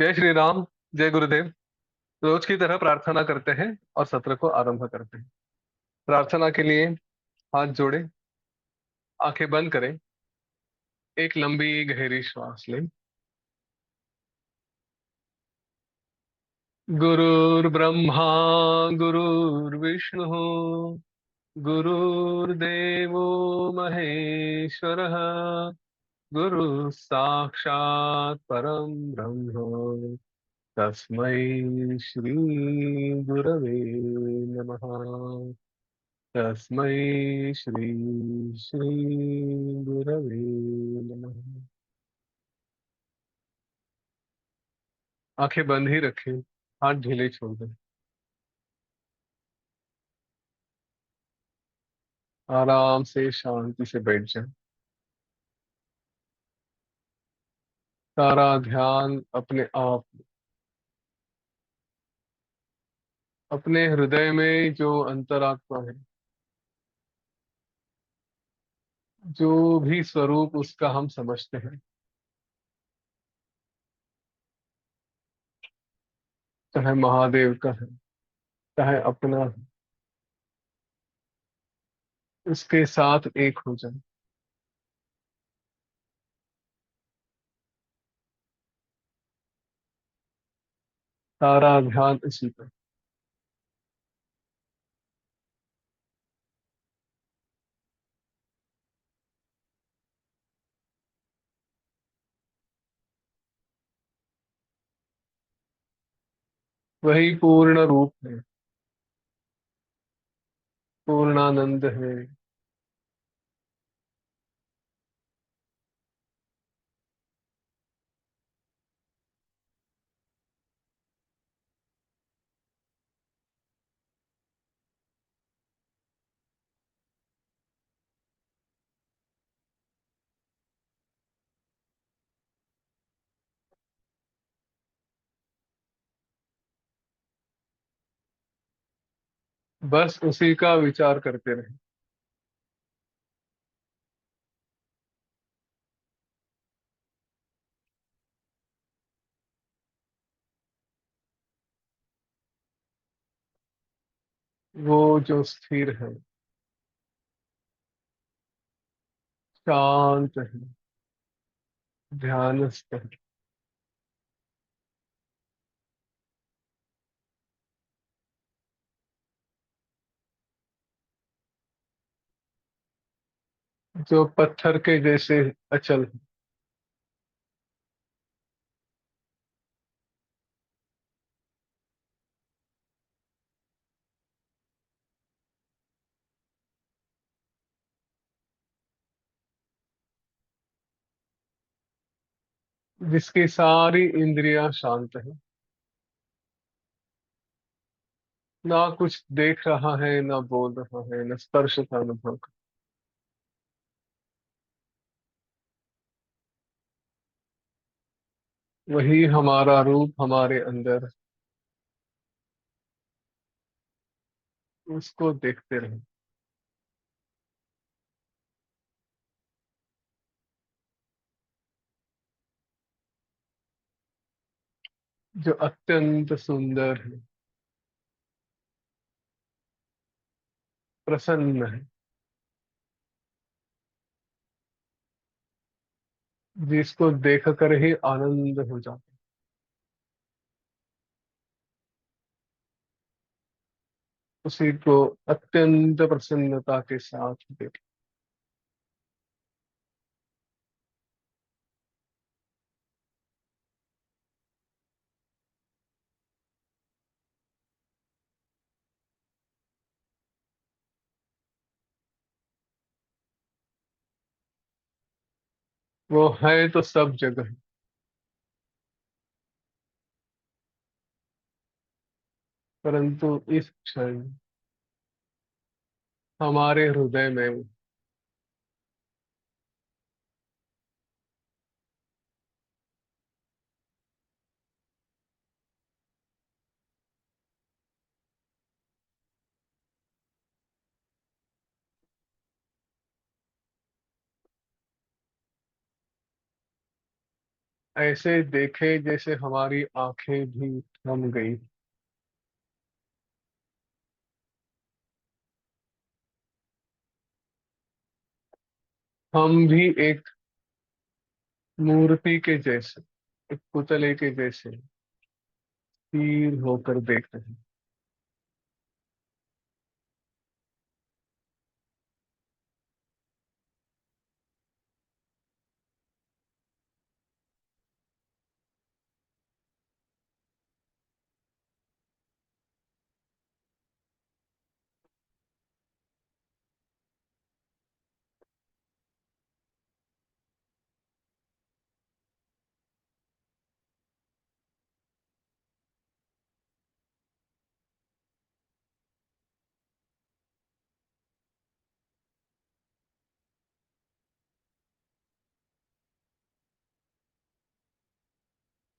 जय श्री राम। जय गुरुदेव। रोज की तरह प्रार्थना करते हैं और सत्र को आरंभ करते हैं। प्रार्थना के लिए हाथ जोड़े, आंखें बंद करें, एक लंबी गहरी श्वास लें। गुरुर्ब्रह्मा गुरुर्विष्णु गुरुर्देवो महेश्वरः, गुरु साक्षात् परम ब्रह्म, तस्मै श्री गुरवे नमः। तस्मै श्री श्री गुरवे नमः। आंखें बंद ही रखें, हाथ ढीले छोड़ दें। आराम से शांति से बैठ जाएं। सारा ध्यान अपने आप, अपने हृदय में जो अंतरात्मा है, जो भी स्वरूप उसका हम समझते हैं, चाहे महादेव का है, चाहे अपना है, उसके साथ एक हो जाए। सारा ध्यान इसी पर। वही पूर्ण रूप है, पूर्णानंद है। बस उसी का विचार करते रहे। वो जो स्थिर है, शांत है, ध्यानस्थ है, जो पत्थर के जैसे अचल है, जिसकी सारी इंद्रियां शांत है, ना कुछ देख रहा है, ना बोल रहा है, ना स्पर्श का अनुभव कर। वही हमारा रूप हमारे अंदर, उसको देखते रहे। जो अत्यंत सुंदर है, प्रसन्न है, जिसको देख कर ही आनंद हो जाता है, उसी को अत्यंत प्रसन्नता के साथ देख। वो है तो सब जगह, परंतु इस क्षण हमारे हृदय में ऐसे देखे जैसे हमारी आंखें भी थम गई। हम भी एक मूर्ति के जैसे, एक पुतले के जैसे स्थिर होकर देख रहे हैं।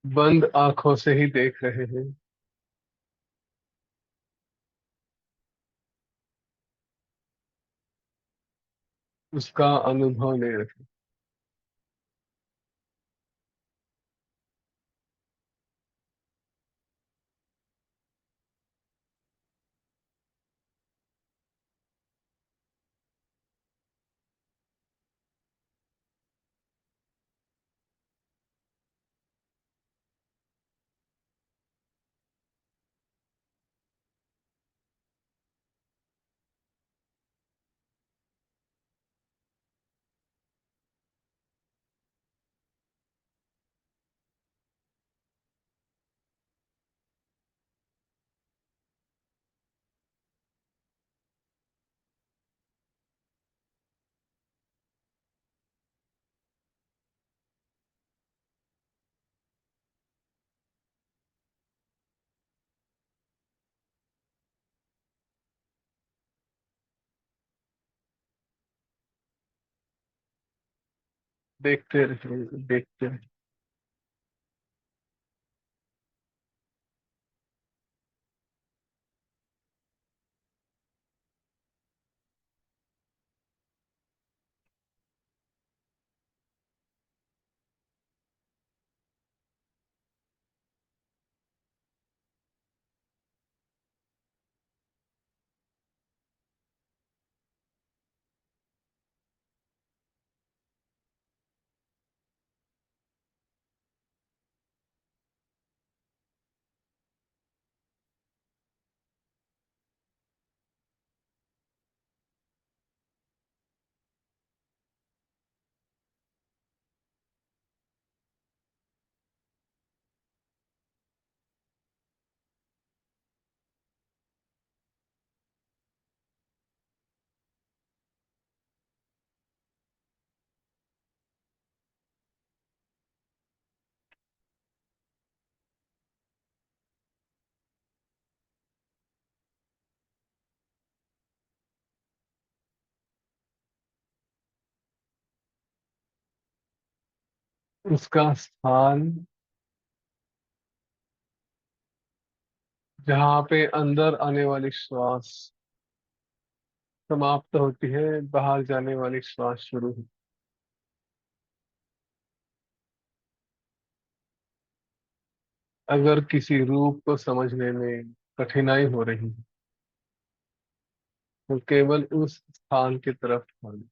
बंद आंखों से ही देख रहे हैं। उसका अनुभव ले रहे देखते रहे, देखते रहे। उसका स्थान जहाँ पे अंदर आने वाली श्वास समाप्त होती है, बाहर जाने वाली श्वास शुरू होती है। अगर किसी रूप को समझने में कठिनाई हो रही है तो केवल उस स्थान की तरफ ध्यान।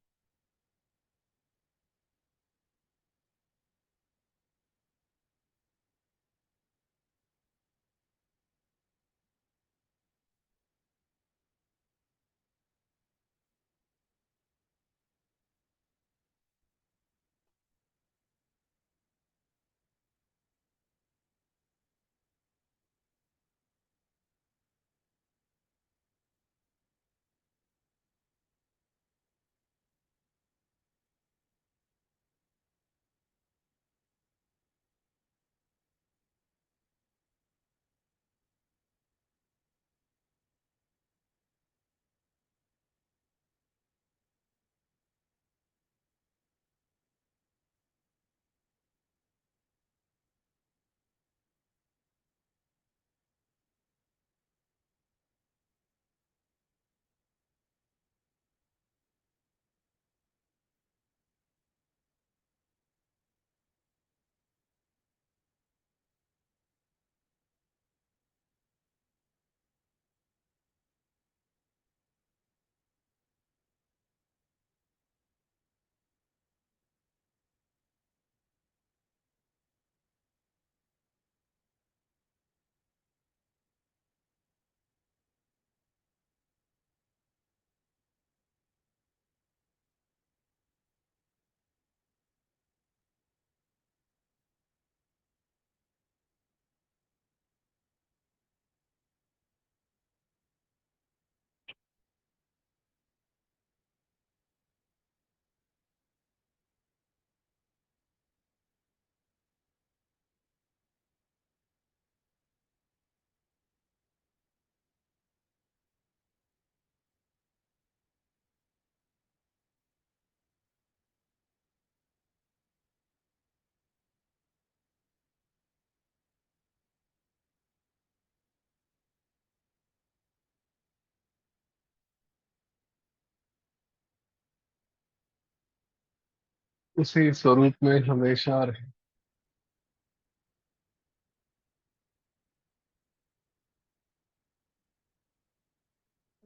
उसी स्वरूप में हमेशा रहे।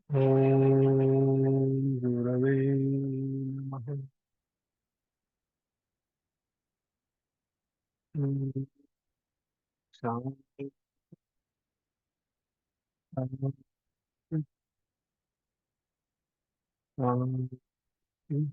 ओम गुरवे नमः। ओम शांति शांति शांति।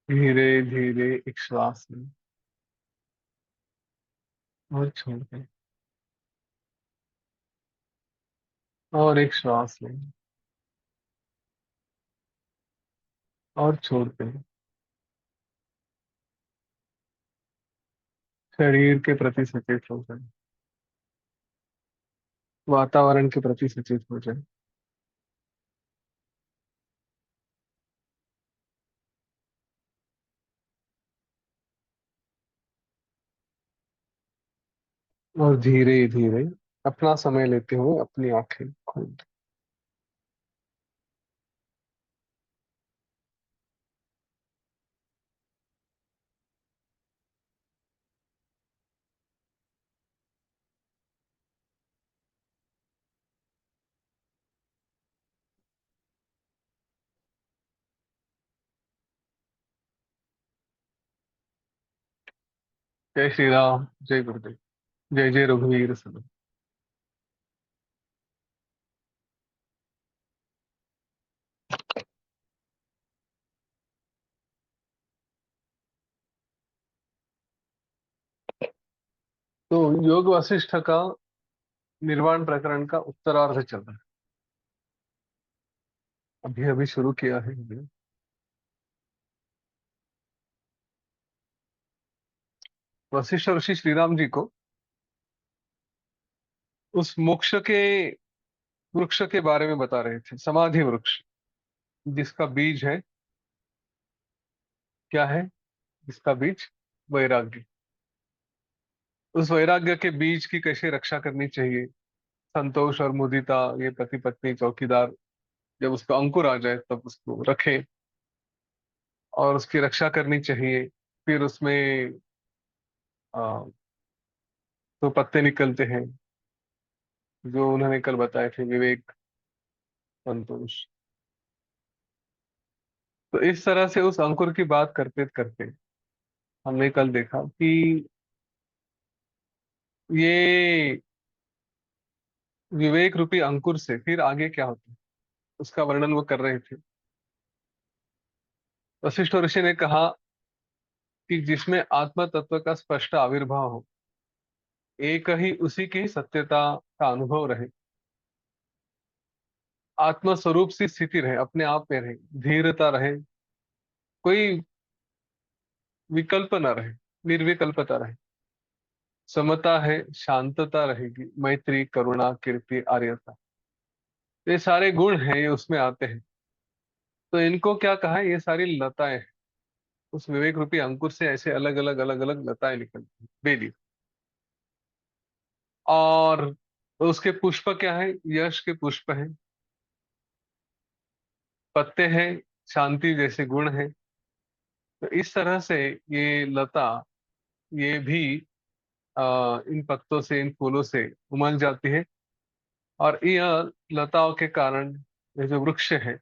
धीरे धीरे एक श्वास लें और छोड़ दें, और एक श्वास लें और छोड़ दें। शरीर के प्रति सचेत हो जाए, वातावरण के प्रति सचेत हो जाए। और धीरे धीरे अपना समय लेते हुए अपनी आंखें खोल दें। जय श्री राम, जय गुरुदेव, जय जय रघुवीर सदा। तो योग वशिष्ठ का निर्वाण प्रकरण का उत्तरार्ध चल रहा है। अभी अभी शुरू किया है हमने। वशिष्ठ ऋषि श्री राम जी को उस मोक्ष के वृक्ष के बारे में बता रहे थे, समाधि वृक्ष, जिसका बीज है, क्या है, जिसका बीज वैराग्य। उस वैराग्य के बीज की कैसे रक्षा करनी चाहिए। संतोष और मुदिता, ये पति पत्नी चौकीदार, जब उसका अंकुर आ जाए तब उसको रखें और उसकी रक्षा करनी चाहिए। फिर उसमें तो पत्ते निकलते हैं, जो उन्होंने कल बताए थे, विवेक, संतोष। तो इस तरह से उस अंकुर की बात करते करते हमने कल देखा कि ये विवेक रूपी अंकुर से फिर आगे क्या होता है, उसका वर्णन वो कर रहे थे। वशिष्ठ ऋषि ने कहा कि जिसमें आत्म तत्व का स्पष्ट आविर्भाव हो, एक ही उसी की सत्यता का अनुभव रहे, आत्म स्वरूप सी स्थिति रहे, अपने आप में रहे, धीरता रहे, कोई विकल्प न रहे, निर्विकल्पता रहे, समता है, शांतता रहेगी, मैत्री, करुणा, कीर्ति, आर्यता, ये सारे गुण हैं, ये उसमें आते हैं। तो इनको क्या कहा है, ये सारी लताएं हैं। उस विवेक रूपी अंकुर से ऐसे अलग अलग लताएं निकलती हैं, बेली। और उसके पुष्प क्या है, यश के पुष्प हैं, पत्ते हैं, शांति जैसे गुण हैं। तो इस तरह से ये लता, ये भी इन पत्तों से, इन फूलों से उमल जाती है। और यह लताओं के कारण ये जो वृक्ष है,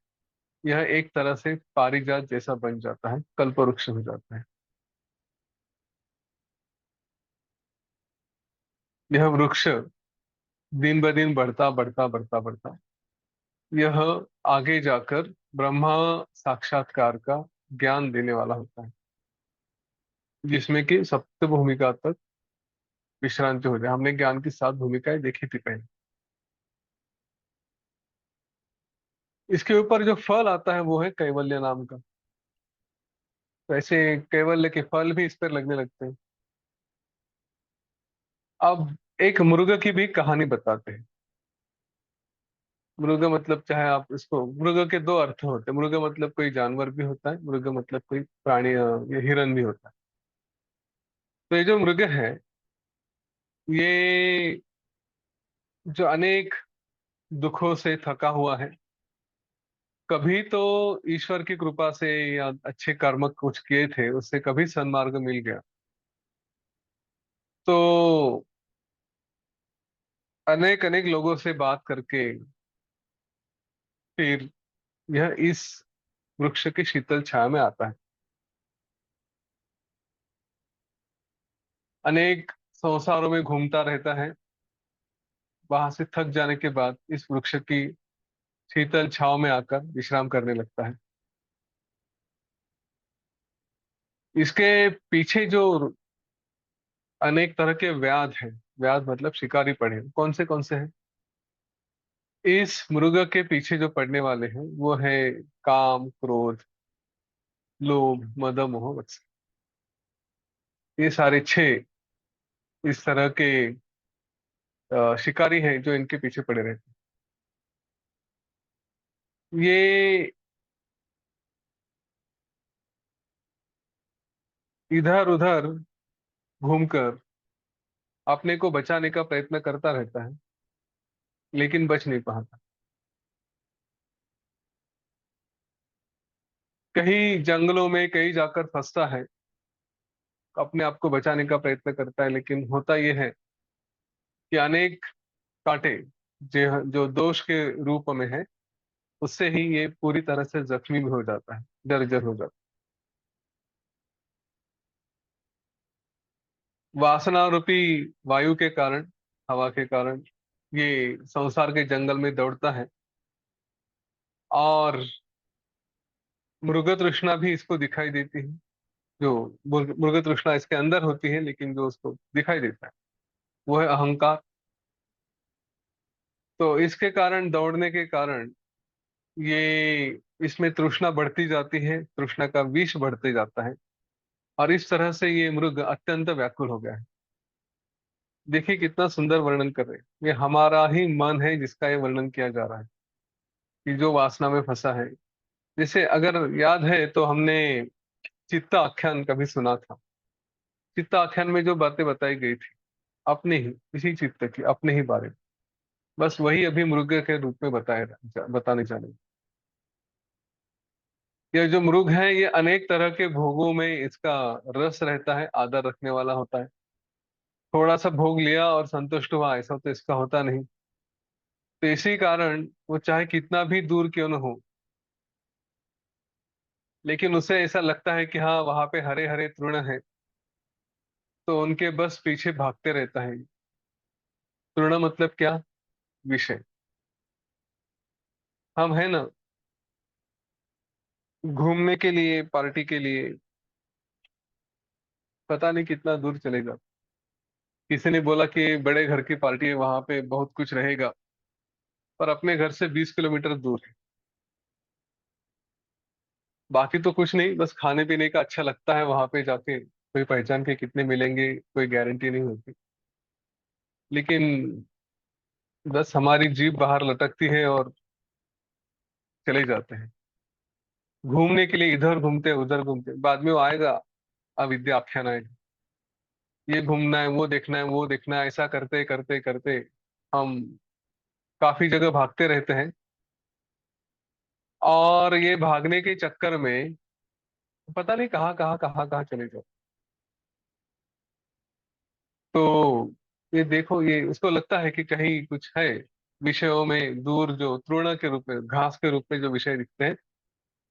यह एक तरह से पारिजात जैसा बन जाता है, कल्प वृक्ष हो जाता है। यह वृक्ष दिन ब दिन बढ़ता बढ़ता बढ़ता बढ़ता, यह आगे जाकर ब्रह्मा साक्षात्कार का ज्ञान देने वाला होता है, जिसमें कि सप्त भूमिका तक विश्रांति हो जाए। हमने ज्ञान की 7 भूमिकाएं देखी थी पहले। इसके ऊपर जो फल आता है वो है कैवल्य नाम का। वैसे कैवल्य के फल भी इस पर लगने लगते हैं। अब एक मृग की भी कहानी बताते हैं। मृग मतलब, चाहे आप इसको, मृग के दो अर्थ होते हैं। मृग मतलब कोई जानवर भी होता है, मृग मतलब कोई प्राणी, ये हिरन भी होता है। तो ये जो मृग है, ये जो अनेक दुखों से थका हुआ है, कभी तो ईश्वर की कृपा से या अच्छे कर्म कुछ किए थे, उससे कभी सन्मार्ग मिल गया, तो अनेक अनेक लोगों से बात करके फिर यह इस वृक्ष की शीतल छाया में आता है। अनेक संसारों में घूमता रहता है। वहां से थक जाने के बाद इस वृक्ष की शीतल छांव में आकर विश्राम करने लगता है। इसके पीछे जो अनेक तरह के व्याध हैं, व्याध मतलब शिकारी पड़े, कौन से हैं? इस मृग के पीछे जो पड़ने वाले हैं वो है काम, क्रोध, लोभ, मद, मोह, मत्सर। ये सारे छह इस तरह के शिकारी हैं जो इनके पीछे पड़े रहते हैं। ये इधर उधर घूमकर अपने को बचाने का प्रयत्न करता रहता है, लेकिन बच नहीं पाता। कहीं जंगलों में कहीं जाकर फंसता है, अपने आप को बचाने का प्रयत्न करता है, लेकिन होता यह है कि अनेक कांटे जो जो दोष के रूप में है, उससे ही ये पूरी तरह से जख्मी भी हो जाता है, जर्जर हो जाता है। वासना रूपी वायु के कारण, हवा के कारण ये संसार के जंगल में दौड़ता है। और मृग तृष्णा भी इसको दिखाई देती है। जो मृग तृष्णा इसके अंदर होती है, लेकिन जो उसको दिखाई देता है वो है अहंकार। तो इसके कारण, दौड़ने के कारण, ये इसमें तृष्णा बढ़ती जाती है, तृष्णा का विष बढ़ते जाता है। और इस तरह से ये मृग अत्यंत व्याकुल हो गया है। देखिए कितना सुंदर वर्णन कर रहे हैं। ये हमारा ही मन है जिसका ये वर्णन किया जा रहा है, कि जो वासना में फंसा है। जैसे अगर याद है तो हमने चित्ता आख्यान कभी सुना था। चित्ता आख्यान में जो बातें बताई गई थी, अपने ही इसी चित्त की, अपने ही बारे में, बस वही अभी मृग के रूप में बताने चले। ये जो मृग है, ये अनेक तरह के भोगों में इसका रस रहता है, आदर रखने वाला होता है। थोड़ा सा भोग लिया और संतुष्ट हुआ, ऐसा तो इसका होता नहीं। तो इसी कारण वो चाहे कितना भी दूर क्यों न हो, लेकिन उसे ऐसा लगता है कि हाँ, वहां पे हरे हरे तृण है, तो उनके बस पीछे भागते रहता है। तृण मतलब क्या? विषय। हम है ना, घूमने के लिए, पार्टी के लिए पता नहीं कितना दूर चले जाते। किसी ने बोला कि बड़े घर की पार्टी है, वहां पे बहुत कुछ रहेगा, पर अपने घर से 20 किलोमीटर दूर है। बाकी तो कुछ नहीं, बस खाने पीने का अच्छा लगता है वहां पे जाके। कोई पहचान के कितने मिलेंगे कोई गारंटी नहीं होती, लेकिन बस हमारी जीभ बाहर लटकती है और चले जाते हैं घूमने के लिए। इधर घूमते उधर घूमते, बाद में वो आएगा, अविद्या आख्यान आएगा। ये घूमना है, वो देखना है, वो देखना है, ऐसा करते करते करते हम काफी जगह भागते रहते हैं। और ये भागने के चक्कर में पता नहीं कहाँ चले जाओ। तो ये देखो, ये उसको लगता है कि कहीं कुछ है विषयों में दूर, जो तृण के रूप में, घास के रूप में जो विषय दिखते हैं,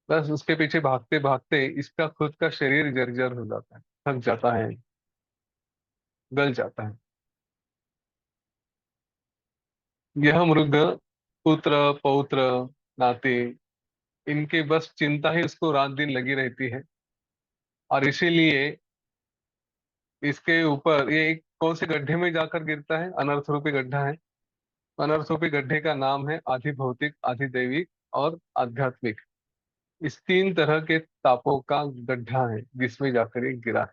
बस उसके पीछे भागते भागते इसका खुद का शरीर जर्जर हो जाता है, थक जाता है, गल जाता है। यह मृग पुत्र, पौत्र, नाते, इनके बस चिंता ही उसको रात दिन लगी रहती है। और इसीलिए इसके ऊपर ये एक कौन से गड्ढे में जाकर गिरता है? अनर्थ रूपी गड्ढा है। अनर्थ रूपी गड्ढे का नाम है आधि भौतिक आधि दैविक और आध्यात्मिक, इस तीन तरह के तापों का गड्ढा है जिसमें जाकर ये गिरा है।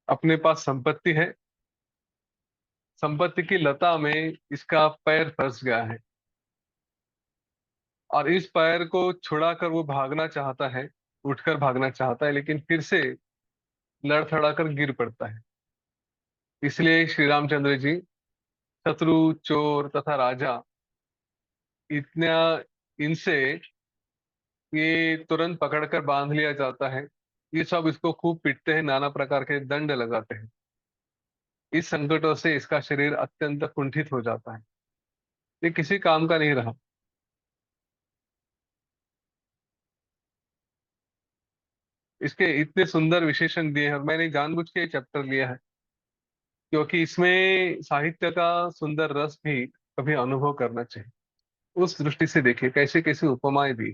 अपने पास संपत्ति है, संपत्ति की लता में इसका पैर फंस गया है, और इस पैर को छुड़ाकर वो भागना चाहता है, उठकर भागना चाहता है, लेकिन फिर से लड़खड़ाकर गिर पड़ता है। इसलिए श्री रामचंद्र जी, शत्रु, चोर तथा राजा, इतना इनसे ये तुरंत पकड़कर बांध लिया जाता है। ये सब इसको खूब पीटते हैं, नाना प्रकार के दंड लगाते हैं। इस संकटों से इसका शरीर अत्यंत कुंठित हो जाता है, ये किसी काम का नहीं रहा। इसके इतने सुंदर विशेषण दिए हैं, और मैंने जानबूझ के चैप्टर लिया है क्योंकि इसमें साहित्य का सुंदर रस भी कभी अनुभव करना चाहिए। उस दृष्टि से देखिए कैसे कैसे उपमाएं दी।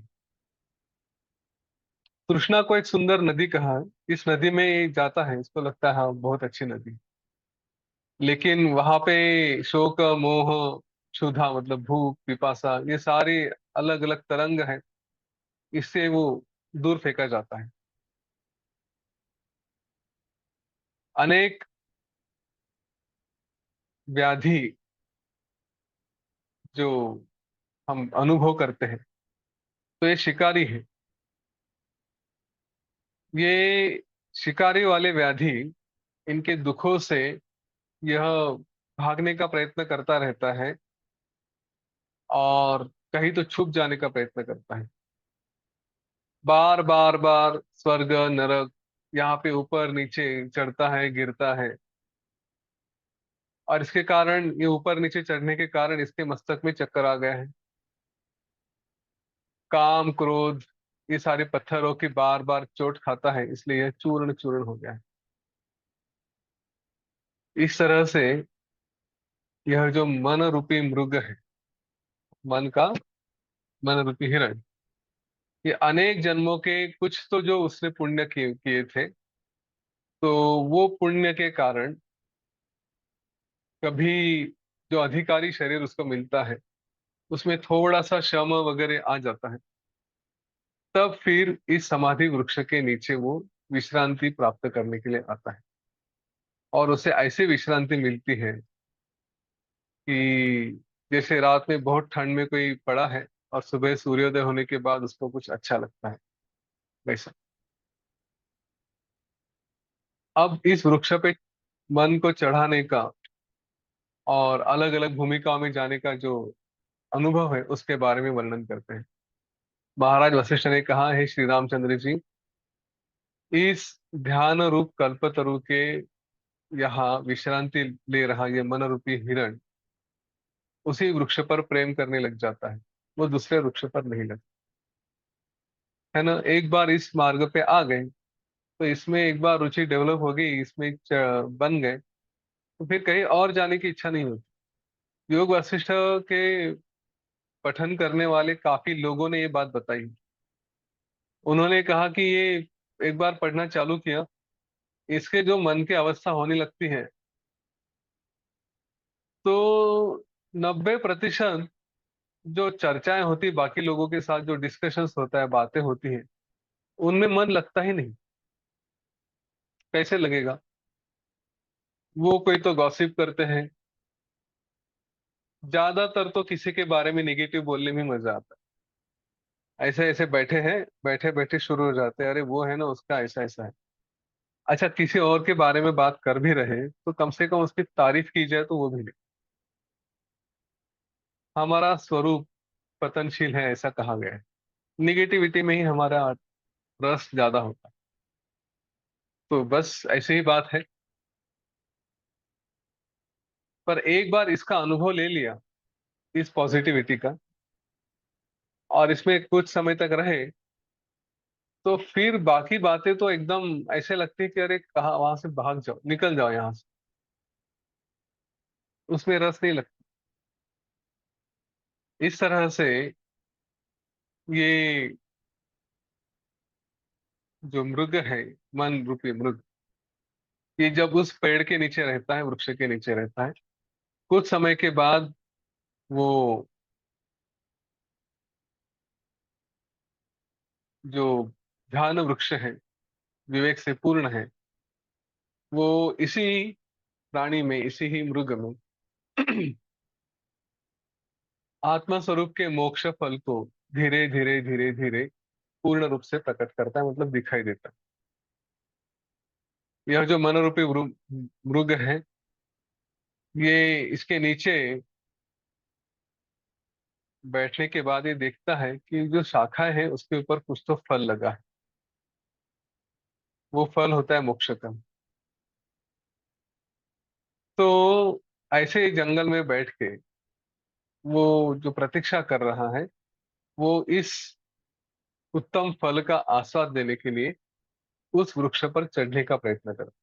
तृष्णा को एक सुंदर नदी कहा है। इस नदी में ये जाता है, इसको लगता है हाँ बहुत अच्छी नदी, लेकिन वहां पे शोक, मोह, क्षुधा मतलब भूख, पिपासा, ये सारी अलग अलग तरंग है, इससे वो दूर फेंका जाता है। अनेक व्याधि जो हम अनुभव करते हैं, तो ये शिकारी है। ये शिकारी वाले व्याधि, इनके दुखों से यह भागने का प्रयत्न करता रहता है, और कहीं तो छुप जाने का प्रयत्न करता है। बार बार बार स्वर्ग, नरक, यहाँ पे ऊपर नीचे चढ़ता है, गिरता है, और इसके कारण, ये ऊपर नीचे चढ़ने के कारण इसके मस्तक में चक्कर आ गया है। काम, क्रोध, ये सारे पत्थरों की बार बार चोट खाता है, इसलिए यह चूर्ण चूर्ण हो गया है। इस तरह से यह जो मन रूपी मृग है, मन का, मन रूपी हिरण, ये अनेक जन्मों के कुछ तो जो उसने पुण्य किए किए थे, तो वो पुण्य के कारण कभी जो अधिकारी शरीर उसको मिलता है, उसमें थोड़ा सा श्रम वगैरह आ जाता है, तब फिर इस समाधि वृक्ष के नीचे वो विश्रांति प्राप्त करने के लिए आता है। और उसे ऐसी विश्रांति मिलती है कि जैसे रात में बहुत ठंड में कोई पड़ा है और सुबह सूर्योदय होने के बाद उसको कुछ अच्छा लगता है, वैसा। अब इस वृक्ष पे मन को चढ़ाने का और अलग अलग भूमिकाओं में जाने का जो अनुभव है, उसके बारे में वर्णन करते हैं। महाराज वशिष्ठ ने कहा है, श्री रामचंद्र जी, इस ध्यान रूप कल्पतरु के यहाँ विश्रांति ले रहा ये मन रूपी हिरण उसी वृक्ष पर प्रेम करने लग जाता है, वो दूसरे वृक्ष पर नहीं लगता है ना। एक बार इस मार्ग पे आ गए, तो इसमें एक बार रुचि डेवलप हो गई, इसमें बन गए, तो फिर कहीं और जाने की इच्छा नहीं होती। योग वशिष्ठ के पठन करने वाले काफी लोगों ने ये बात बताई। उन्होंने कहा कि ये एक बार पढ़ना चालू किया, इसके जो मन की अवस्था होने लगती है, तो 90% जो चर्चाएं होती बाकी लोगों के साथ, जो डिस्कशंस होता है, बातें होती हैं, उनमें मन लगता ही नहीं। कैसे लगेगा? वो कोई तो गॉसिप करते हैं, ज्यादातर तो किसी के बारे में निगेटिव बोलने में मजा आता है। ऐसे ऐसे बैठे हैं, बैठे बैठे शुरू हो जाते हैं, अरे वो है ना, उसका ऐसा ऐसा है। अच्छा, किसी और के बारे में बात कर भी रहे तो कम से कम उसकी तारीफ की जाए तो वो भी नहीं। हमारा स्वरूप पतनशील है, ऐसा कहा गया है। निगेटिविटी में ही हमारा रस ज्यादा होता है। तो बस ऐसी ही बात है। पर एक बार इसका अनुभव ले लिया, इस पॉजिटिविटी का, और इसमें कुछ समय तक रहे, तो फिर बाकी बातें तो एकदम ऐसे लगती है कि अरे कहाँ, वहां से भाग जाओ, निकल जाओ यहाँ से। उसमें रस नहीं लगता। इस तरह से ये जो मृग है, मन रूपी मृग, ये जब उस पेड़ के नीचे रहता है, वृक्ष के नीचे रहता है, कुछ समय के बाद वो जो ध्यान वृक्ष है, विवेक से पूर्ण है, वो इसी प्राणी में, इसी ही मृग में आत्मा स्वरूप के मोक्ष फल को धीरे धीरे धीरे धीरे पूर्ण रूप से प्रकट करता है, मतलब दिखाई देता है। यह जो मनोरूपी मृग है, ये इसके नीचे बैठने के बाद ये देखता है कि जो शाखाएं हैं उसके ऊपर कुछ तो फल लगा है। वो फल होता है मोक्ष का। तो ऐसे ही जंगल में बैठ के वो जो प्रतीक्षा कर रहा है, वो इस उत्तम फल का आस्वाद लेने के लिए उस वृक्ष पर चढ़ने का प्रयत्न करता है।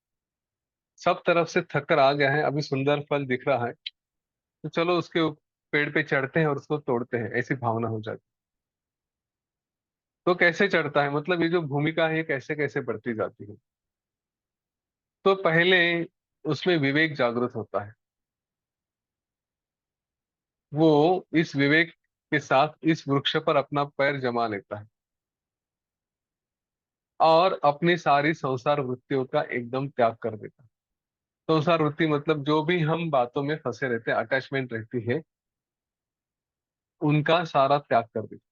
सब तरफ से थक कर आ गया है, अभी सुंदर फल दिख रहा है, तो चलो उसके पेड़ पे चढ़ते हैं और उसको तोड़ते हैं, ऐसी भावना हो जाती है। तो कैसे चढ़ता है, मतलब ये जो भूमिका है ये कैसे कैसे बढ़ती जाती है। तो पहले उसमें विवेक जागृत होता है। वो इस विवेक के साथ इस वृक्ष पर अपना पैर जमा लेता है और अपनी सारी संसार वृत्तियों का एकदम त्याग कर देता है। संसार वृत्ति मतलब जो भी हम बातों में फंसे रहते हैं, अटैचमेंट रहती है, उनका सारा त्याग कर देता है।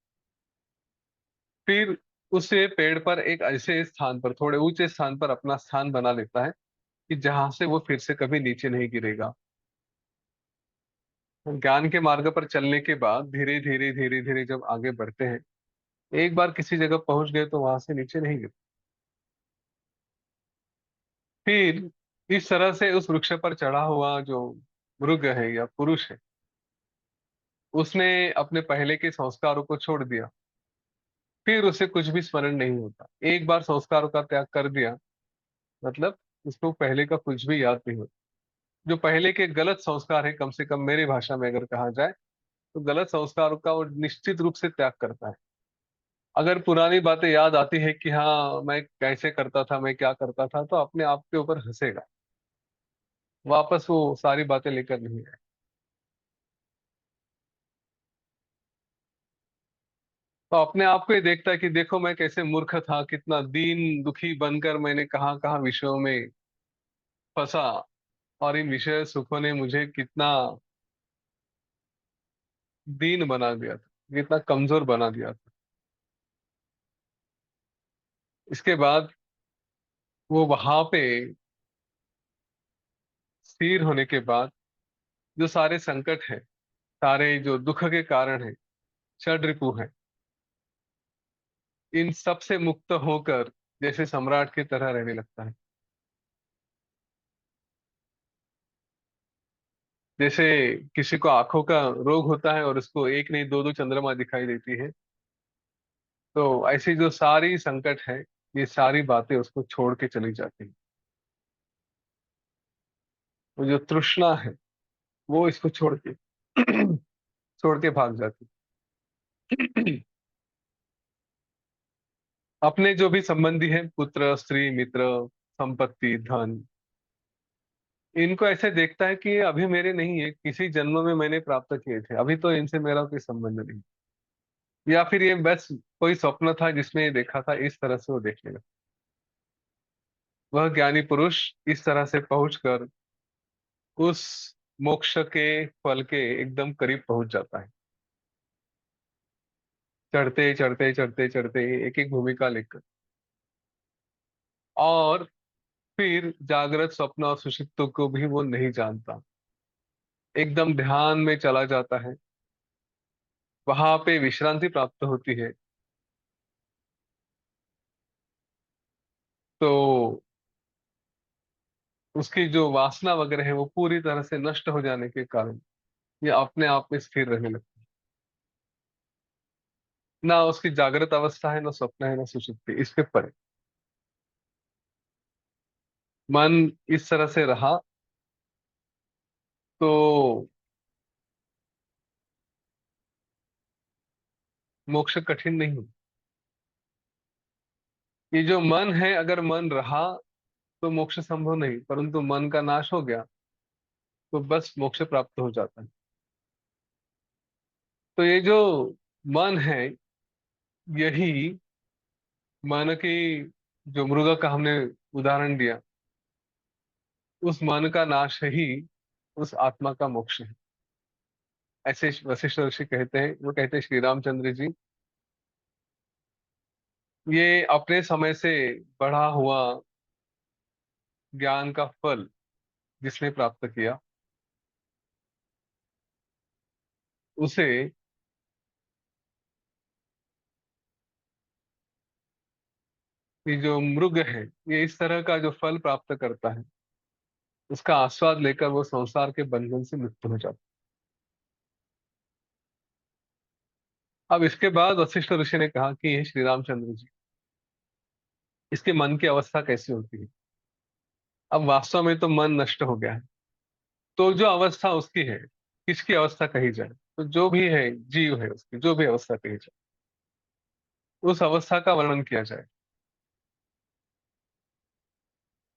फिर उसे पेड़ पर एक ऐसे स्थान पर, थोड़े ऊंचे स्थान पर अपना स्थान बना लेता है कि जहां से वो फिर से कभी नीचे नहीं गिरेगा। ज्ञान के मार्ग पर चलने के बाद धीरे धीरे धीरे धीरे जब आगे बढ़ते हैं, एक बार किसी जगह पहुंच गए तो वहां से नीचे नहीं गिरते। फिर इस तरह से उस वृक्ष पर चढ़ा हुआ जो मृग है या पुरुष है, उसने अपने पहले के संस्कारों को छोड़ दिया। फिर उसे कुछ भी स्मरण नहीं होता। एक बार संस्कारों का त्याग कर दिया, मतलब उसको पहले का कुछ भी याद नहीं होता। जो पहले के गलत संस्कार है, कम से कम मेरी भाषा में अगर कहा जाए, तो गलत संस्कारों का वो निश्चित रूप से त्याग करता है। अगर पुरानी बातें याद आती है कि हाँ मैं कैसे करता था, मैं क्या करता था, तो अपने आप के ऊपर हंसेगा, वापस वो सारी बातें लेकर नहीं आए। तो अपने आप को ही देखता है कि देखो मैं कैसे मूर्ख था, कितना दीन दुखी बनकर मैंने कहाँ कहाँ विषयों में फंसा, और इन विषय सुखों ने मुझे कितना दीन बना दिया था, कितना कमजोर बना दिया था। इसके बाद वो वहां पे स्थिर होने के बाद जो सारे संकट है, सारे जो दुख के कारण है, षड रिपु है, इन सब से मुक्त होकर जैसे सम्राट की तरह रहने लगता है। जैसे किसी को आंखों का रोग होता है और उसको एक नहीं दो दो चंद्रमा दिखाई देती है, तो ऐसी जो सारी संकट है, ये सारी बातें उसको छोड़ के चली जाती है। वो जो तृष्णा है, वो इसको छोड़ के छोड़ के भाग जाती है। अपने जो भी संबंधी हैं, पुत्र स्त्री मित्र संपत्ति धन, इनको ऐसे देखता है कि ये अभी मेरे नहीं है, किसी जन्म में मैंने प्राप्त किए थे, अभी तो इनसे मेरा कोई संबंध नहीं। या फिर ये बस कोई स्वप्न था जिसमें ये देखा था, इस तरह से वो देखने लगा। वह ज्ञानी पुरुष इस तरह से पहुंचकर उस मोक्ष के फल के एकदम करीब पहुंच जाता है, चढ़ते चढ़ते चढ़ते चढ़ते एक एक भूमिका लेकर। और फिर जागृत स्वप्न और सुषुप्त को भी वो नहीं जानता, एकदम ध्यान में चला जाता है। वहां पे विश्रांति प्राप्त होती है। तो उसकी जो वासना वगैरह है वो पूरी तरह से नष्ट हो जाने के कारण ये अपने आप में स्थिर रहने लगती है। ना उसकी जागृत अवस्था है, ना स्वप्न है, ना सुषुप्ति, इसके परे मन इस तरह से रहा, तो मोक्ष कठिन नहीं। ये जो मन है, अगर मन रहा तो मोक्ष संभव नहीं, परंतु मन का नाश हो गया तो बस मोक्ष प्राप्त हो जाता है। तो ये जो मन है, यही मन की, जो मृग का हमने उदाहरण दिया, उस मन का नाश ही उस आत्मा का मोक्ष है। ऐसे वशिष्ठ ऋषि कहते हैं, वो कहते हैं श्री रामचंद्र जी, ये अपने समय से बढ़ा हुआ ज्ञान का फल जिसने प्राप्त किया, उसे ये जो मृग है, ये इस तरह का जो फल प्राप्त करता है, उसका आस्वाद लेकर वो संसार के बंधन से मुक्त हो जाता है। अब इसके बाद वशिष्ठ ऋषि ने कहा कि ये श्री रामचंद्र जी, इसके मन की अवस्था कैसी होती है। अब वास्तव में तो मन नष्ट हो गया है, तो जो अवस्था उसकी है, किसकी अवस्था कही जाए, तो जो भी है, जीव है, उसकी जो भी अवस्था कही जाए, उस अवस्था का वर्णन किया जाए।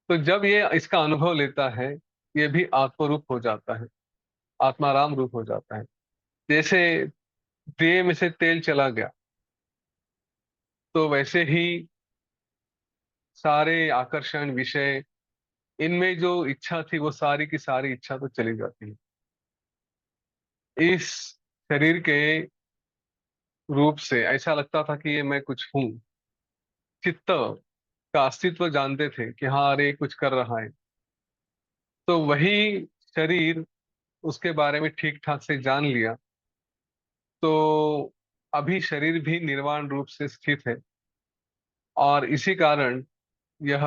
तो जब ये इसका अनुभव लेता है, ये भी आत्मरूप हो जाता है, आत्माराम रूप हो जाता है। जैसे दिए में से तेल चला गया, तो वैसे ही सारे आकर्षण विषय, इनमें जो इच्छा थी, वो सारी की सारी इच्छा तो चली जाती है। इस शरीर के रूप से ऐसा लगता था कि ये मैं कुछ हूं। चित्त का अस्तित्व जानते थे कि हाँ, अरे कुछ कर रहा है। तो वही शरीर, उसके बारे में ठीक ठाक से जान लिया, तो अभी शरीर भी निर्वाण रूप से स्थित है। और इसी कारण यह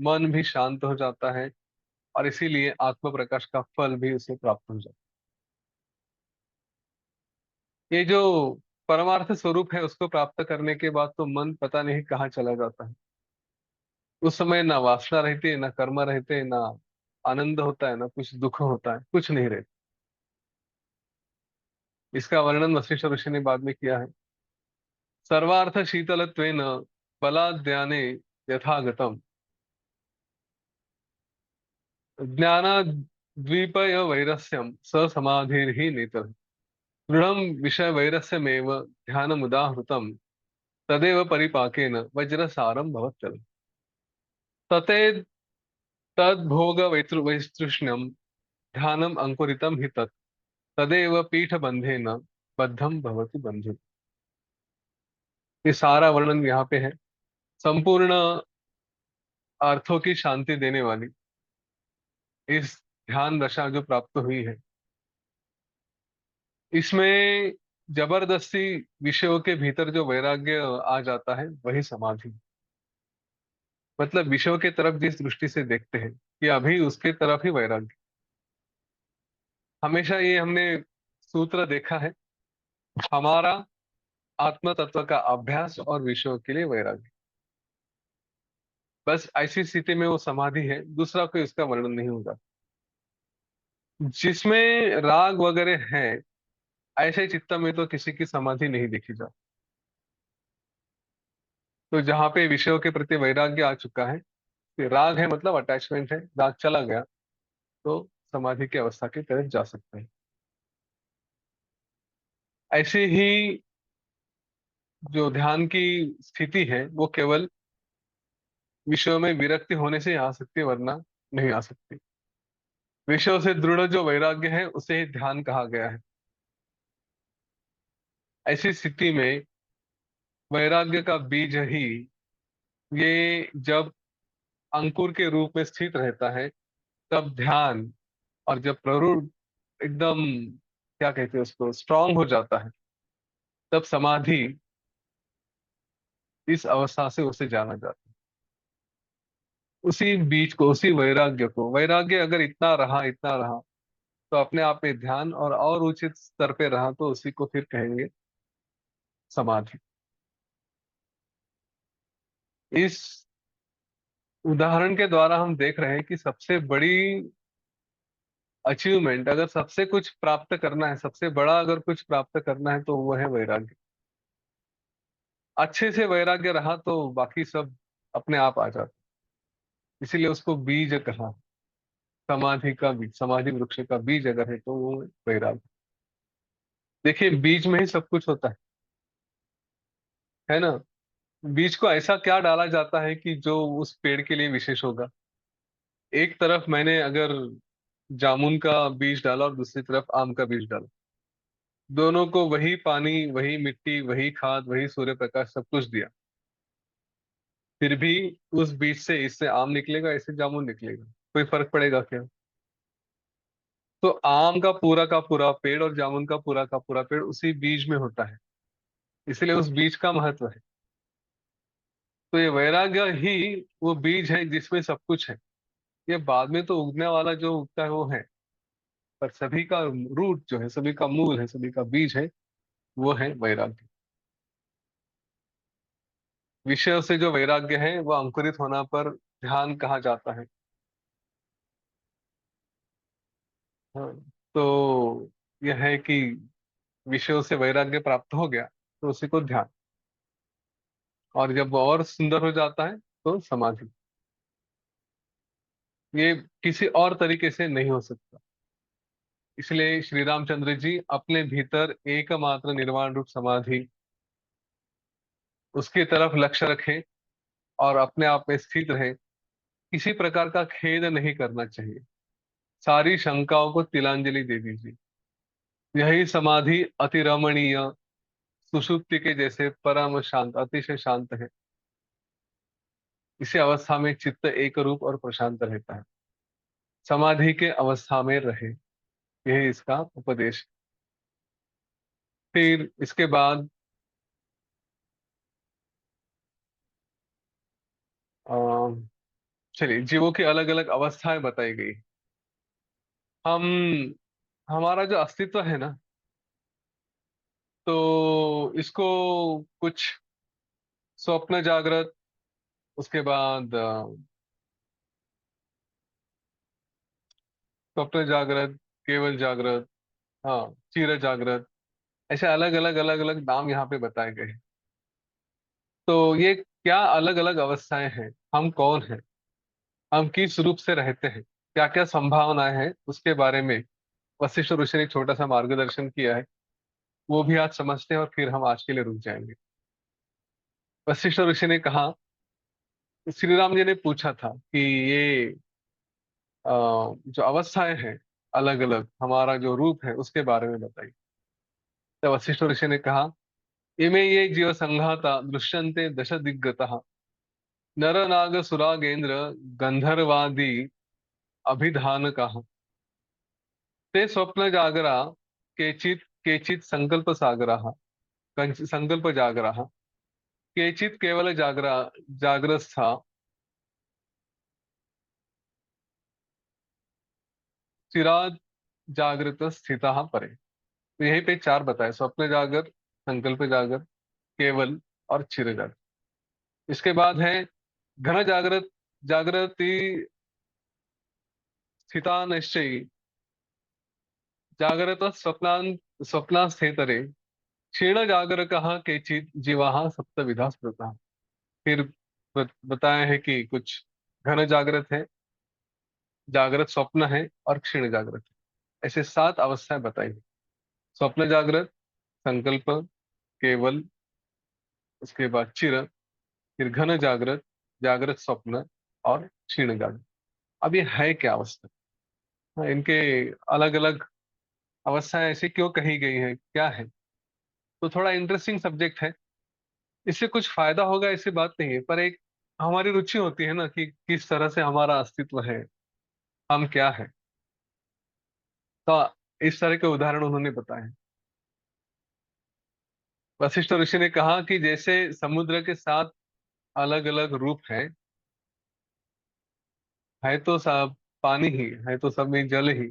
मन भी शांत हो जाता है, और इसीलिए आत्म प्रकाश का फल भी उसे प्राप्त हो जाता है। ये जो परमार्थ स्वरूप है, उसको प्राप्त करने के बाद तो मन पता नहीं कहाँ चला जाता है। उस समय ना वासना रहती है, ना कर्म रहते हैं, ना आनंद होता है, ना कुछ दुख होता है, कुछ नहीं रहता। इसका वर्णन वशिष्ठ ऋषि ने बाद में किया है। सर्वार्थ शीतलत्वेन बलाद्याने यथागतम ज्ञानाद्वीपय वैरस्यम स समाधिर्हि नेतर दृढ़म विषय वैरस्यमेव ध्यानमुदाहृतम तदेव परिपाकेन वज्रसारं भवत्यल तते तद्भोग वैतृष्ण्यम ध्यानम अंकुरितम हि तत् तदेव पीठबंधेन बद्धम भवति बंधु। ये सारा वर्णन यहाँ पे है। संपूर्ण अर्थों की शांति देने वाली इस ध्यान दशा जो प्राप्त हुई है, इसमें जबरदस्ती विषयों के भीतर जो वैराग्य आ जाता है, वही समाधि। मतलब विषयों के तरफ जिस दृष्टि से देखते हैं, कि अभी उसके तरफ ही वैराग्य। हमेशा ये हमने सूत्र देखा है, हमारा आत्म तत्व का अभ्यास और विषयों के लिए वैराग्य। बस ऐसी स्थिति में वो समाधि है, दूसरा कोई उसका वर्णन नहीं होगा। जिसमें राग वगैरह है, ऐसे चित्त में तो किसी की समाधि नहीं देखी जा। तो जहाँ पे विषयों के प्रति वैराग्य आ चुका है, कि राग है मतलब अटैचमेंट है, राग चला गया, तो समाधि की अवस्था की तरफ जा सकते हैं। ऐसे ही जो ध्यान की स्थिति है, वो केवल विषयों में विरक्ति होने से ही आ सकती है, वरना नहीं आ सकती। विषयों से दृढ़ जो वैराग्य है, उसे ही ध्यान कहा गया है। ऐसी स्थिति में वैराग्य का बीज ही, ये जब अंकुर के रूप में स्थित रहता है, तब ध्यान, और जब प्ररूढ़ एकदम, क्या कहते हैं उसको, स्ट्रांग हो जाता है, तब समाधि, इस अवस्था से उसे जाना जाता है। उसी बीज को, उसी वैराग्य को, वैराग्य अगर इतना रहा, इतना रहा, तो अपने आप में ध्यान और उचित स्तर पे रहा, तो उसी को फिर कहेंगे समाधि। इस उदाहरण के द्वारा हम देख रहे हैं कि सबसे बड़ी अचीवमेंट, अगर सबसे कुछ प्राप्त करना है, सबसे बड़ा अगर कुछ प्राप्त करना है, तो वो है वैराग्य। अच्छे से वैराग्य रहा तो बाकी सब अपने आप आ जाता। इसीलिए उसको बीज कहा। समाधि का बीज, समाधि वृक्ष का बीज अगर है तो वो वैराग्य। देखिए बीज में ही सब कुछ होता है ना। बीज को ऐसा क्या डाला जाता है कि जो उस पेड़ के लिए विशेष होगा। एक तरफ मैंने अगर जामुन का बीज डाला और दूसरी तरफ आम का बीज डाला, दोनों को वही पानी, वही मिट्टी, वही खाद, वही सूर्य प्रकाश सब कुछ दिया, फिर भी उस बीज से इससे आम निकलेगा, इससे जामुन निकलेगा, कोई फर्क पड़ेगा क्या। तो आम का पूरा पेड़ और जामुन का पूरा पेड़ उसी बीज में होता है, इसलिए उस बीज का महत्व है। तो ये वैराग्य ही वो बीज है जिसमें सब कुछ है। ये बाद में तो उगने वाला जो उगता है वो है, पर सभी का रूट जो है, सभी का मूल है, सभी का बीज है, वो है वैराग्य। विषयों से जो वैराग्य है वो अंकुरित होना पर ध्यान कहा जाता है। हाँ, तो यह है कि विषयों से वैराग्य प्राप्त हो गया तो उसी को ध्यान, और जब वो और सुंदर हो जाता है तो समाधि। ये किसी और तरीके से नहीं हो सकता। इसलिए श्री रामचंद्र जी अपने भीतर एकमात्र निर्वाण रूप समाधि, उसकी तरफ लक्ष्य रखें और अपने आप में स्थित रहे। किसी प्रकार का खेद नहीं करना चाहिए, सारी शंकाओं को तिलांजलि दे दीजिए। यही समाधि अति रमणीय, सुषुप्ति के जैसे परम शांत, अतिशय शांत है। इसी अवस्था में चित्त एक रूप और प्रशांत रहता है। समाधि के अवस्था में रहे, यही इसका उपदेश। फिर इसके बाद अ, चलिए, जीवों की अलग अलग अवस्थाएं बताई गई। हम, हमारा जो अस्तित्व है ना, तो इसको कुछ स्वप्न जागृत, उसके बाद स्वप्न जागृत, केवल जागृत, हाँ, चिर जागृत, ऐसे अलग अलग नाम यहाँ पे बताए गए हैं। तो ये क्या अलग अलग अवस्थाएं हैं, हम कौन हैं, हम किस रूप से रहते हैं, क्या क्या संभावनाएं हैं, उसके बारे में वशिष्ठ ऋषि ने एक छोटा सा मार्गदर्शन किया है। वो भी आज समझते हैं और फिर हम आज के लिए रुक जाएंगे। वशिष्ठ ऋषि ने कहा, श्री राम जी ने पूछा था कि ये जो अवस्थाएं हैं अलग अलग, हमारा जो रूप है उसके बारे में बताइए। तो वशिष्ठ ऋषि ने कहा, इमे ये जीव संघाता दृश्यन्ते दश दिग्गतः, नर नाग सुरागेन्द्र गंधर्वादि अभिधानकः, ते स्वप्न जागरा, केचित् केचित् संकल्प सागरा, संकल्प जागरा, केचित् केवल जागरा, जागरस्था, चिराद जागृत स्थिता परे। तो यहीं पे चार बताए, स्वप्न जागर, संकल्प जागर, केवल और चिर जागर। इसके बाद है घन जागृत, जागृति स्थिता निश्चयी, जागृत स्वप्नान, स्वप्नास्थेतरे, क्षीण जागरकः केचित् जीवाः सप्तविधा स्मृता। फिर बताया है कि कुछ घन जागृत है, जागृत स्वप्न है और क्षीण जागृत है। ऐसे सात अवस्थाएं बताई हैं। स्वप्न जागृत, संकल्प, केवल, उसके बाद चिर, फिर घन जागृत, जागृत स्वप्न और क्षीण जागृत। अब ये है क्या अवस्था। हाँ, इनके अलग अलग अवस्थाएं ऐसी क्यों कही गई हैं, क्या है। तो थोड़ा इंटरेस्टिंग सब्जेक्ट है। इससे कुछ फायदा होगा ऐसी बात नहीं है, पर एक हमारी रुचि होती है ना कि किस तरह से हमारा अस्तित्व है, हम क्या है। तो इस तरह के उदाहरण उन्होंने बताए। वशिष्ठ ऋषि ने कहा कि जैसे समुद्र के साथ अलग अलग रूप है तो सब पानी ही है, तो सब में जल ही,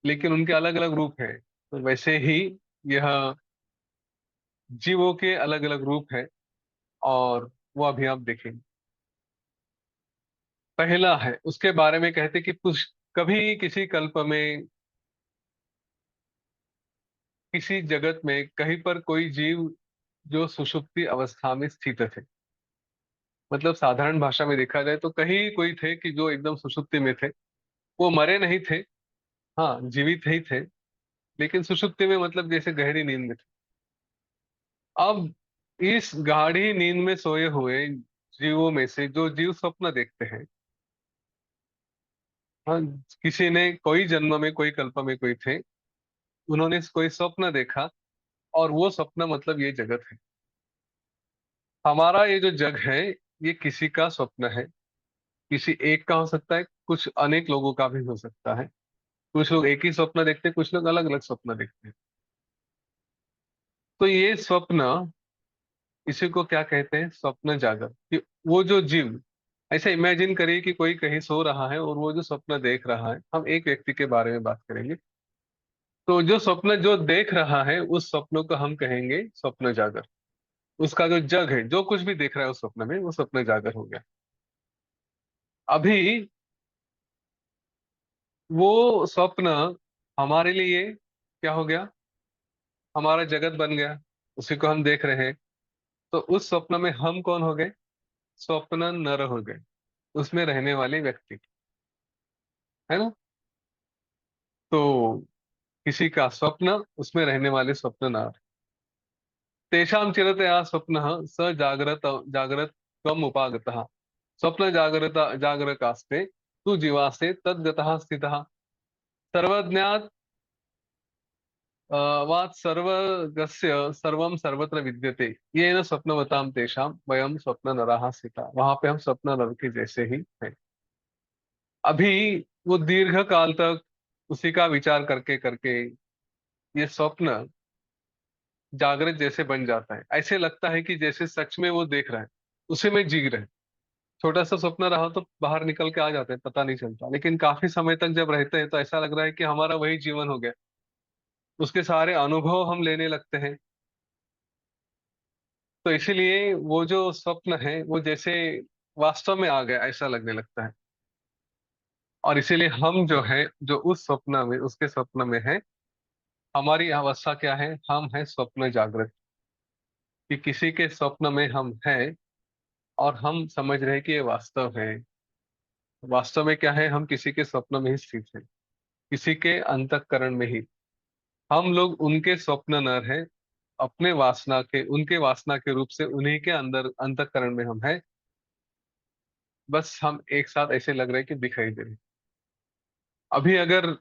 लेकिन उनके अलग अलग रूप हैं। तो वैसे ही यह जीवों के अलग अलग रूप है, और वो अभी आप देखेंगे। पहला है, उसके बारे में कहते कि कुछ कभी किसी कल्प में, किसी जगत में कहीं पर कोई जीव जो सुषुप्ति अवस्था में स्थित थे। मतलब साधारण भाषा में देखा जाए तो कहीं कोई थे कि जो एकदम सुषुप्ति में थे, वो मरे नहीं थे, हाँ जीवित ही थे, लेकिन सुषुप्ति में मतलब जैसे गहरी नींद में थे। अब इस गाढ़ी नींद में सोए हुए जीवों में से जो जीव स्वप्न देखते हैं, हाँ, किसी ने कोई जन्म में कोई कल्प में कोई थे, उन्होंने कोई स्वप्न देखा, और वो स्वप्न मतलब ये जगत है। हमारा ये जो जग है, ये किसी का स्वप्न है। किसी एक का हो सकता है, कुछ अनेक लोगों का भी हो सकता है। कुछ लोग एक ही स्वप्न देखते हैं, कुछ लोग अलग अलग स्वप्न देखते हैं। तो ये स्वप्न, इसी को क्या कहते हैं, स्वप्न जागर। कि वो जो जीव, ऐसा इमेजिन करिए कि कोई कहीं सो रहा है और वो जो स्वप्न देख रहा है, हम एक व्यक्ति के बारे में बात करेंगे। तो जो स्वप्न जो देख रहा है, उस स्वप्न को हम कहेंगे स्वप्न जागर। उसका जो जग है, जो कुछ भी देख रहा है उस स्वप्न में, वो स्वप्न जागर हो गया। अभी वो स्वप्न हमारे लिए क्या हो गया, हमारा जगत बन गया, उसी को हम देख रहे हैं। तो उस स्वप्न में हम कौन हो गए, स्वप्न नर हो गए, उसमें रहने वाले व्यक्ति, है ना। तो किसी का स्वप्न, उसमें रहने वाले स्वप्न नर। तेषां चिरतया स्वप्नः स जाग्रत जाग्रत त्वम् उपागतः। स्वप्न जागृत जागरकास्ते तू जीवास्ते तद्गतः स्थितः। सर्वज्ञात् वात् सर्वगस्य सर्वं सर्वत्र विद्यते, येन स्वप्नवतां तेषां वयं स्वप्न नराः स्थिता। वहां पे हम स्वप्न नर के जैसे ही हैं। अभी वो दीर्घ काल तक उसी का विचार करके करके ये स्वप्न जागृत जैसे बन जाता है। ऐसे लगता है कि जैसे सच में वो देख रहा है, उसी में जी रहे हैं। छोटा सा स्वप्न रहा तो बाहर निकल के आ जाते हैं, पता नहीं चलता, लेकिन काफी समय तक जब रहते हैं तो ऐसा लग रहा है कि हमारा वही जीवन हो गया। उसके सारे अनुभव हम लेने लगते हैं। तो इसीलिए वो जो स्वप्न है, वो जैसे वास्तव में आ गया ऐसा लगने लगता है। और इसीलिए हम जो है, जो उस स्वप्न में, उसके स्वप्न में है, हमारी अवस्था क्या है, हम है स्वप्न जागृत। कि किसी के स्वप्न में हम हैं, और हम समझ रहे हैं कि ये वास्तव है। वास्तव में क्या है, हम किसी के स्वप्न में ही स्थित हैं, किसी के अंतःकरण में ही। हम लोग उनके स्वप्न नर हैं। अपने वासना के, उनके वासना के रूप से उन्हीं के अंदर अंतःकरण में हम हैं। बस हम एक साथ ऐसे लग रहे हैं कि दिखाई दे रहे हैं। अभी अगर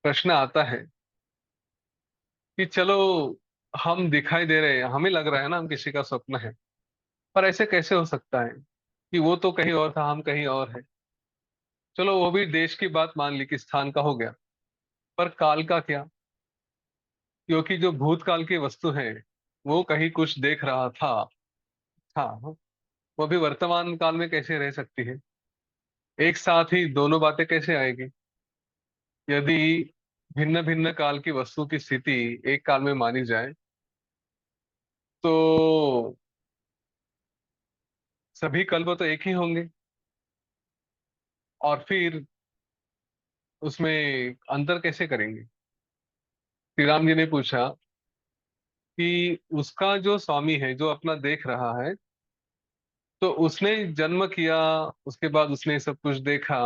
प्रश्न आता है कि चलो, हम दिखाई दे रहे हैं, हमें लग रहा है ना हम किसी का स्वप्न है, पर ऐसे कैसे हो सकता है कि वो तो कहीं और था, हम कहीं और है। चलो वो भी देश की बात मान ली कि स्थान का हो गया, पर काल का क्या। क्योंकि जो भूतकाल की वस्तु है, वो कहीं कुछ देख रहा था, हाँ, वो भी वर्तमान काल में कैसे रह सकती है। एक साथ ही दोनों बातें कैसे आएगी। यदि भिन्न भिन्न काल की वस्तु की स्थिति एक काल में मानी जाए, तो सभी कल्प तो एक ही होंगे। और फिर उसमें अंतर कैसे करेंगे। श्री राम जी ने पूछा कि उसका जो स्वामी है, जो अपना देख रहा है, तो उसने जन्म किया, उसके बाद उसने सब कुछ देखा।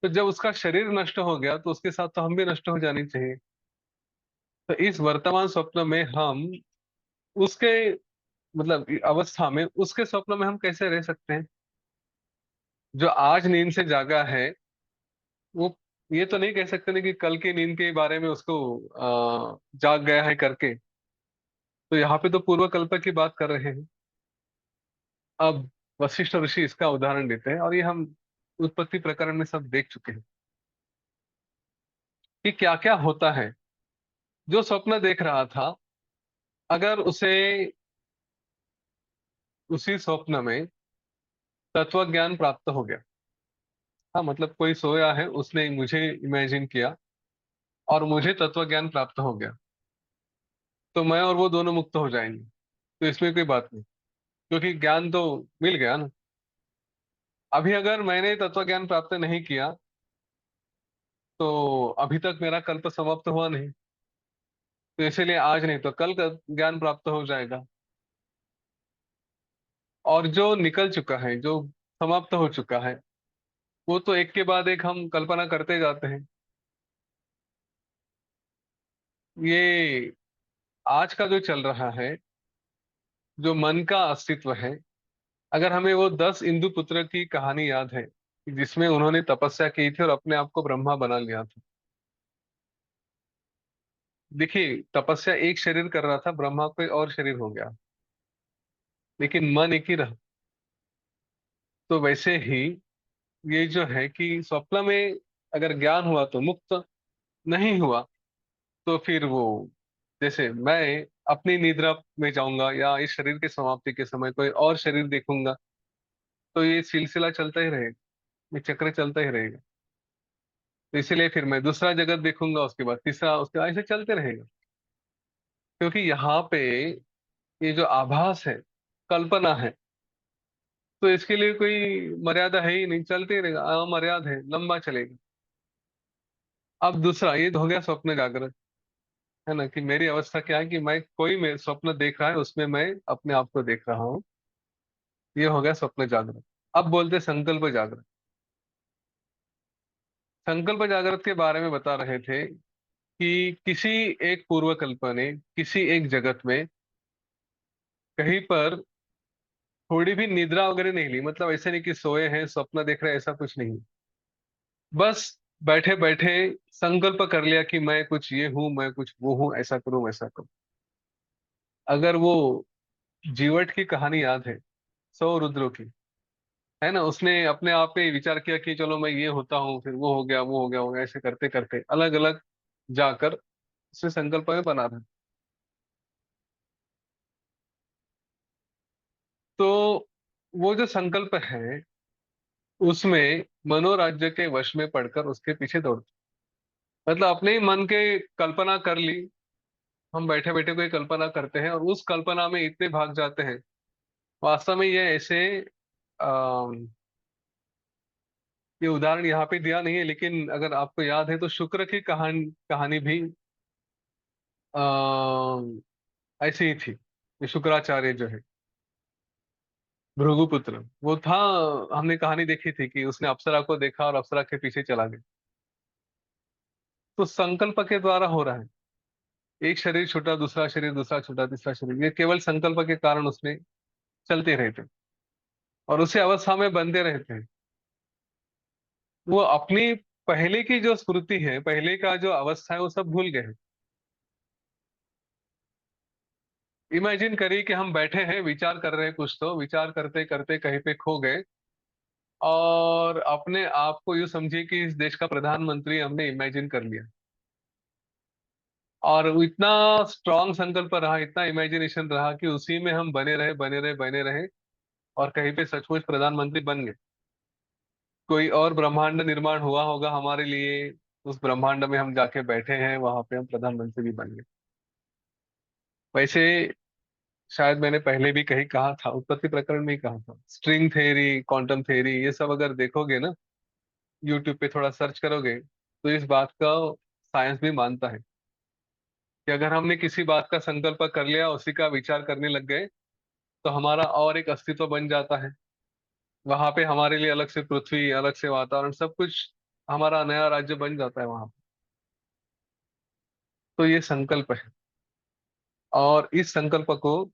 तो जब उसका शरीर नष्ट हो गया, तो उसके साथ तो हम भी नष्ट हो जानी चाहिए। तो इस वर्तमान स्वप्न में हम उसके, मतलब अवस्था में, उसके स्वप्न में हम कैसे रह सकते हैं। जो आज नींद से जागा है, वो ये तो नहीं कह सकते ना कि कल की नींद के बारे में उसको जाग गया है करके। तो यहाँ पे तो पूर्व कल्प की बात कर रहे हैं। अब वशिष्ठ ऋषि इसका उदाहरण देते हैं, और ये हम उत्पत्ति प्रकरण में सब देख चुके हैं कि क्या क्या होता है। जो स्वप्न देख रहा था, अगर उसे उसी स्वप्न में तत्व ज्ञान प्राप्त हो गया, हाँ मतलब कोई सोया है, उसने मुझे इमेजिन किया और मुझे तत्व ज्ञान प्राप्त हो गया, तो मैं और वो दोनों मुक्त हो जाएंगे। तो इसमें कोई बात नहीं, क्योंकि ज्ञान तो मिल गया ना। अभी अगर मैंने तत्व ज्ञान प्राप्त नहीं किया, तो अभी तक मेरा कल्प समाप्त हुआ नहीं। तो इसीलिए आज नहीं तो कल का ज्ञान प्राप्त हो जाएगा। और जो निकल चुका है, जो समाप्त हो चुका है, वो तो एक के बाद एक हम कल्पना करते जाते हैं। ये आज का जो चल रहा है, जो मन का अस्तित्व है, अगर हमें वो 10 इंदु पुत्र की कहानी याद है जिसमें उन्होंने तपस्या की थी और अपने आप को ब्रह्मा बना लिया था। देखिए, तपस्या एक शरीर कर रहा था, ब्रह्मा कोई और शरीर हो गया, लेकिन मन एक ही रहा। तो वैसे ही ये जो है कि स्वप्न में अगर ज्ञान हुआ तो मुक्त, नहीं हुआ तो फिर वो, जैसे मैं अपनी निद्रा में जाऊंगा या इस शरीर के समाप्ति के समय कोई और शरीर देखूंगा, तो ये सिलसिला चलता ही रहेगा, ये चक्र चलता ही रहेगा। तो इसीलिए फिर मैं दूसरा जगत देखूंगा, उसके बाद तीसरा, उसके बाद ऐसे चलते रहेगा। क्योंकि यहाँ पे ये जो आभास है, कल्पना है, तो इसके लिए कोई मर्यादा है ही नहीं, चलते ही रहेगा, अमर्याद है, लंबा चलेगा। अब दूसरा ये तो हो गया स्वप्न जागृत, है ना, कि मेरी अवस्था क्या है कि मैं कोई मैं स्वप्न देख रहा है, उसमें मैं अपने आप को देख रहा हूँ। ये हो गया स्वप्न जागृत। अब बोलते संकल्प जागृत। संकल्प जागृत के बारे में बता रहे थे कि किसी एक पूर्वकल्प ने किसी एक जगत में कहीं पर थोड़ी भी निद्रा वगैरह नहीं ली, मतलब ऐसे नहीं कि सोए हैं स्वप्न देख रहे हैं, ऐसा कुछ नहीं। बस बैठे बैठे संकल्प कर लिया कि मैं कुछ ये हूं, मैं कुछ वो हूं, ऐसा करूं वैसा करूं। अगर वो जीवट की कहानी याद है, 100 रुद्रों की, है ना, उसने अपने आप पे विचार किया कि चलो मैं ये होता हूँ, फिर वो हो गया, वो हो गया, हो गया, ऐसे करते करते अलग अलग जाकर उसने संकल्प में बना था। तो वो जो संकल्प है, उसमें मनोराज्य के वश में पड़कर उसके पीछे दौड़ते, मतलब अपने ही मन के कल्पना कर ली। हम बैठे बैठे कोई कल्पना करते हैं और उस कल्पना में इतने भाग जाते हैं। वास्तव में ये ऐसे, ये उदाहरण यहाँ पे दिया नहीं है, लेकिन अगर आपको याद है तो शुक्र की कहानी कहानी भी ऐसी ही थी। ये शुक्राचार्य जो है, भृगुपुत्र, वो था। हमने कहानी देखी थी कि उसने अप्सरा को देखा और अप्सरा के पीछे चला गया। तो संकल्प के द्वारा हो रहा है, एक शरीर छूटा, दूसरा शरीर, दूसरा छूटा, तीसरा शरीर, ये केवल संकल्प के कारण उसमें चलते रहते और उसी अवस्था में बंधे रहते हैं। वो अपनी पहले की जो स्मृति है, पहले का जो अवस्था है, वो सब भूल गए हैं। इमेजिन करिए कि हम बैठे हैं, विचार कर रहे हैं, कुछ तो विचार करते करते कहीं पे खो गए और अपने आप को यूं समझिए कि इस देश का प्रधानमंत्री हमने इमेजिन कर लिया। और वो इतना स्ट्रांग संकल्प रहा, इतना इमेजिनेशन रहा कि उसी में हम बने रहे, बने रहे, बने रहे, और कहीं पे सचमुच प्रधानमंत्री बन गए। कोई और ब्रह्मांड निर्माण हुआ होगा हमारे लिए, उस ब्रह्मांड में हम जाके बैठे हैं, वहां पे हम प्रधानमंत्री भी बन गए। वैसे शायद मैंने पहले भी कहीं कहा था, उत्पत्ति प्रकरण में ही कहा था, स्ट्रिंग थ्योरी, क्वांटम थ्योरी, ये सब अगर देखोगे ना, यूट्यूब पे थोड़ा सर्च करोगे, तो इस बात का साइंस भी मानता है कि अगर हमने किसी बात का संकल्प कर लिया, उसी का विचार करने लग गए, तो हमारा और एक अस्तित्व बन जाता है। वहां पे हमारे लिए अलग से पृथ्वी, अलग से वातावरण, सब कुछ, हमारा नया राज्य बन जाता है वहां पे। तो ये संकल्प है, और इस संकल्प को,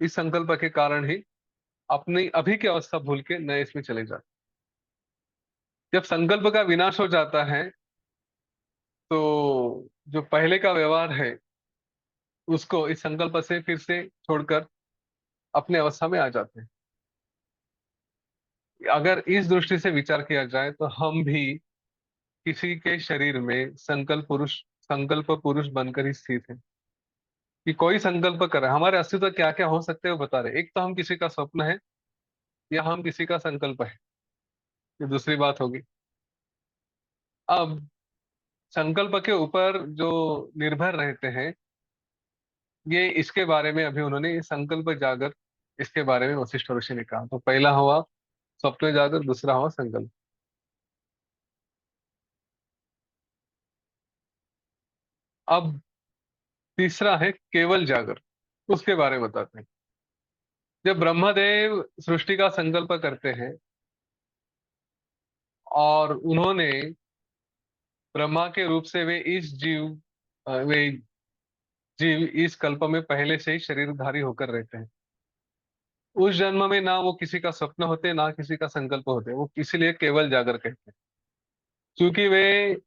इस संकल्प के कारण ही अपनी अभी की अवस्था भूल के नए इसमें चले जाते। जब संकल्प का विनाश हो जाता है, तो जो पहले का व्यवहार है, उसको इस संकल्प से फिर से छोड़कर अपने अवस्था में आ जाते हैं। अगर इस दृष्टि से विचार किया जाए तो हम भी किसी के शरीर में संकल्प पुरुष बनकर ही स्थित है। कि कोई संकल्प कर रहा है, हमारे अस्तित्व क्या क्या हो सकते हैं वो बता रहे। एक तो हम किसी का स्वप्न है, या हम किसी का संकल्प है, ये दूसरी बात होगी। अब संकल्प के ऊपर जो निर्भर रहते हैं, ये इसके बारे में अभी उन्होंने ये संकल्प जागर, इसके बारे में वशिष्ठ ऋषि ने कहा। तो पहला हुआ स्वप्न जागर, दूसरा हुआ संकल्प। अब तीसरा है केवल जागर, उसके बारे में बताते हैं। जब ब्रह्मदेव सृष्टि का संकल्प करते हैं और उन्होंने ब्रह्मा के रूप से वे जीव इस कल्प में पहले से ही शरीरधारी होकर रहते हैं। उस जन्म में ना वो किसी का स्वप्न होते ना किसी का संकल्प होते, वो इसीलिए केवल जागर कहते हैं। क्योंकि वे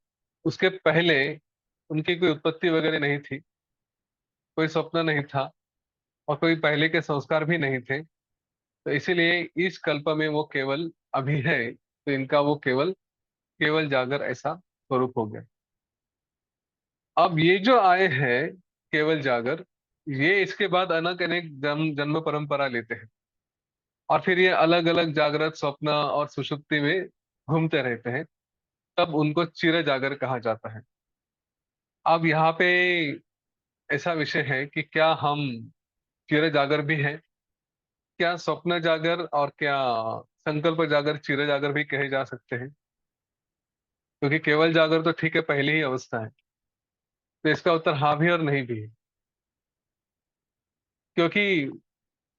उसके पहले उनकी कोई उत्पत्ति वगैरह नहीं थी, कोई स्वप्न नहीं था और कोई पहले के संस्कार भी नहीं थे। तो इसीलिए इस कल्प में वो केवल अभी है, तो इनका वो केवल केवल जागर ऐसा स्वरूप हो गया। अब ये जो आए हैं केवल जागर, ये इसके बाद अनेक अनेक जन्म जन्म परंपरा लेते हैं और फिर ये अलग अलग जागृत स्वप्न और सुषुप्ति में घूमते रहते हैं। तब उनको चिर जागर कहा जाता है। अब यहाँ पे ऐसा विषय है कि क्या हम चिर जागर भी हैं, क्या स्वप्न जागर और क्या संकल्प जागर चिर जागर भी कहे जा सकते हैं? क्योंकि केवल जागर तो ठीक है, पहली ही अवस्था है। तो इसका उत्तर हाँ भी और नहीं भी है। क्योंकि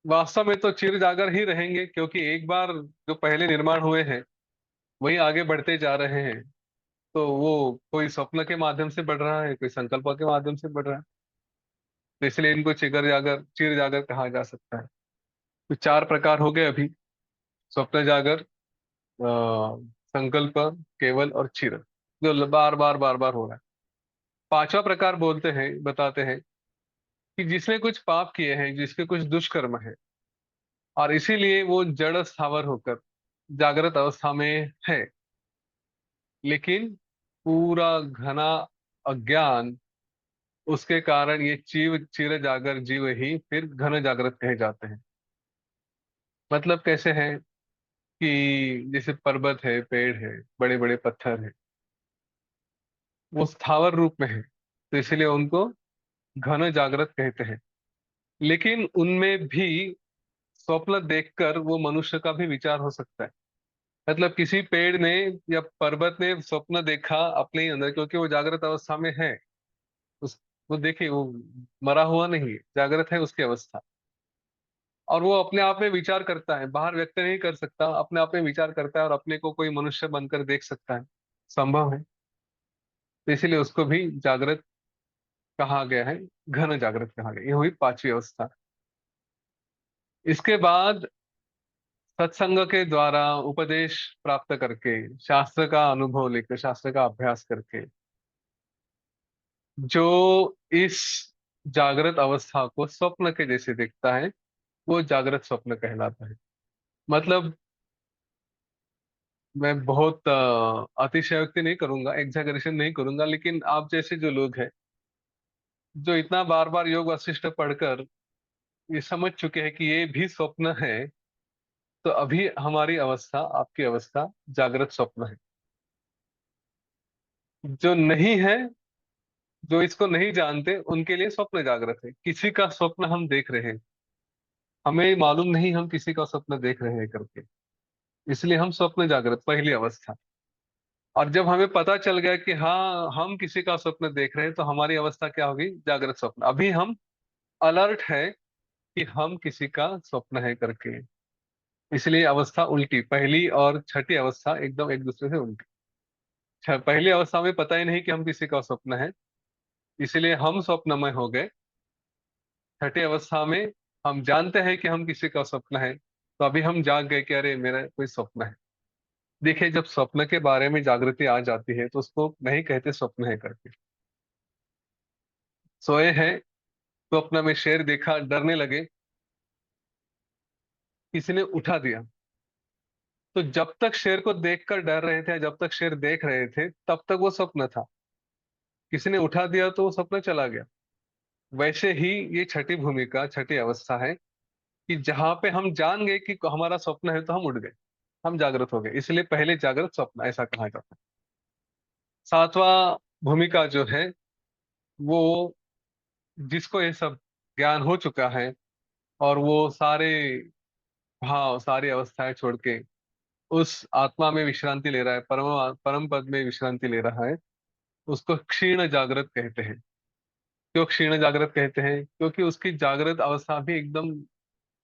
वास्तव में तो चिर जागर ही रहेंगे, क्योंकि एक बार जो पहले निर्माण हुए हैं वही आगे बढ़ते जा रहे हैं। तो वो कोई स्वप्न के माध्यम से बढ़ रहा है, कोई संकल्प के माध्यम से बढ़ रहा है। तो इसलिए इनको चिर जागर कहा जा सकता है। तो चार प्रकार हो गए अभी: स्वप्न जागर, संकल्प, केवल और चिर, जो बार बार हो रहा है। पांचवा प्रकार बताते हैं कि जिसने कुछ पाप किए हैं, जिसके कुछ दुष्कर्म है, और इसीलिए वो जड़ स्थावर होकर जागृत अवस्था में है, लेकिन पूरा घना अज्ञान उसके कारण ये चिर जागर जीव ही फिर घन जागृत कहे जाते हैं। मतलब कैसे है कि जैसे पर्वत है, पेड़ है, बड़े बड़े पत्थर है, वो स्थावर रूप में है, तो इसलिए उनको घन जागृत कहते हैं। लेकिन उनमें भी स्वप्न देखकर वो मनुष्य का भी विचार हो सकता है। मतलब किसी पेड़ ने या पर्वत ने स्वप्न देखा अपने ही अंदर, क्योंकि वो जागृत अवस्था में है। उस वो देखिए, वो मरा हुआ नहीं है, जागृत है उसकी अवस्था। और वो अपने आप में विचार करता है, बाहर व्यक्त नहीं कर सकता, अपने आप में विचार करता है और अपने को कोई मनुष्य बनकर देख सकता है, संभव है। तो इसीलिए उसको भी जागृत कहा गया है, घन जागृत कहा गया। ये हुई पांचवी अवस्था। इसके बाद सत्संग के द्वारा उपदेश प्राप्त करके, शास्त्र का अनुभव लेकर, शास्त्र का अभ्यास करके, जो इस जागृत अवस्था को स्वप्न के जैसे देखता है, वो जागृत स्वप्न कहलाता है। मतलब मैं बहुत अतिशयोक्ति नहीं करूंगा, एग्जैगरेशन नहीं करूंगा, लेकिन आप जैसे जो लोग हैं, जो इतना बार बार योग वशिष्ठ पढ़कर ये समझ चुके हैं कि ये भी स्वप्न है, तो अभी हमारी अवस्था, आपकी अवस्था जागृत स्वप्न है। जो नहीं है, जो इसको नहीं जानते, उनके लिए स्वप्न जागृत है। किसी का स्वप्न हम देख रहे हैं, हमें मालूम नहीं हम किसी का स्वप्न देख रहे हैं करके, इसलिए हम स्वप्न जागृत पहली अवस्था। और जब हमें पता चल गया कि हाँ हम किसी का स्वप्न देख रहे हैं, तो हमारी अवस्था क्या होगी? जागृत स्वप्न। अभी हम अलर्ट है कि हम किसी का स्वप्न है करके। इसलिए अवस्था उल्टी, पहली और छठी अवस्था एकदम एक दूसरे से उल्टी। पहली अवस्था में पता ही नहीं कि हम किसी का स्वप्न है, इसलिए हम स्वप्नमय हो गए। छठी अवस्था में हम जानते हैं कि हम किसी का स्वप्न है, तो अभी हम जाग गए कि अरे मेरा कोई स्वप्न है। देखिए, जब स्वप्न के बारे में जागृति आ जाती है तो उसको नहीं कहते स्वप्न है करके। सोए हैं, स्वप्न में शेर देखा, डरने लगे, किसी ने उठा दिया। तो जब तक शेर को देखकर डर रहे थे, जब तक शेर देख रहे थे, तब तक वो स्वप्न था। किसी ने उठा दिया तो वो स्वप्न चला गया। वैसे ही ये छठी भूमिका, छठी अवस्था है कि जहां पे हम जान गए कि हमारा स्वप्न है, तो हम उठ गए, हम जागृत हो गए। इसलिए पहले जागृत स्वप्न ऐसा कहा जाता है। सातवां भूमिका जो है, वो जिसको ये सब ज्ञान हो चुका है और वो सारे भाव, सारी अवस्थाएं छोड़ के उस आत्मा में विश्रांति ले रहा है, परम परम पद में विश्रांति ले रहा है, उसको क्षीण जागृत कहते हैं। क्यों क्षीण जागृत कहते हैं? क्योंकि उसकी जागृत अवस्था भी एकदम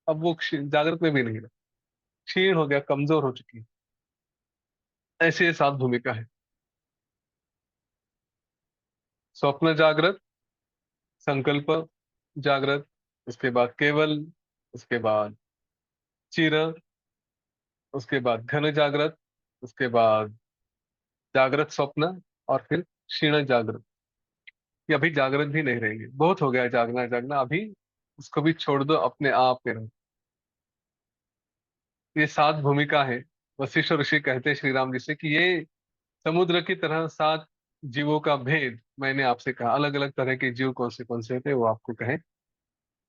अब वो जागृत में भी नहीं रहा, क्षीण हो गया, कमजोर हो चुकी है। ऐसे ये सात भूमिका है। स्वप्न जागृत, संकल्प जागृत, उसके बाद केवल, उसके बाद चिर, उसके बाद घन जागृत, उसके बाद जागृत स्वप्न, और फिर क्षीण जागृत। ये अभी जागृत भी नहीं रहेंगे, बहुत हो गया है जागना जागना अभी, उसको भी छोड़ दो, अपने आप में रहो। ये सात भूमिका है। वशिष्ठ ऋषि कहते हैं श्री राम जी से कि ये समुद्र की तरह सात जीवों का भेद मैंने आपसे कहा, अलग अलग तरह के जीव कौन से थे वो आपको कहे,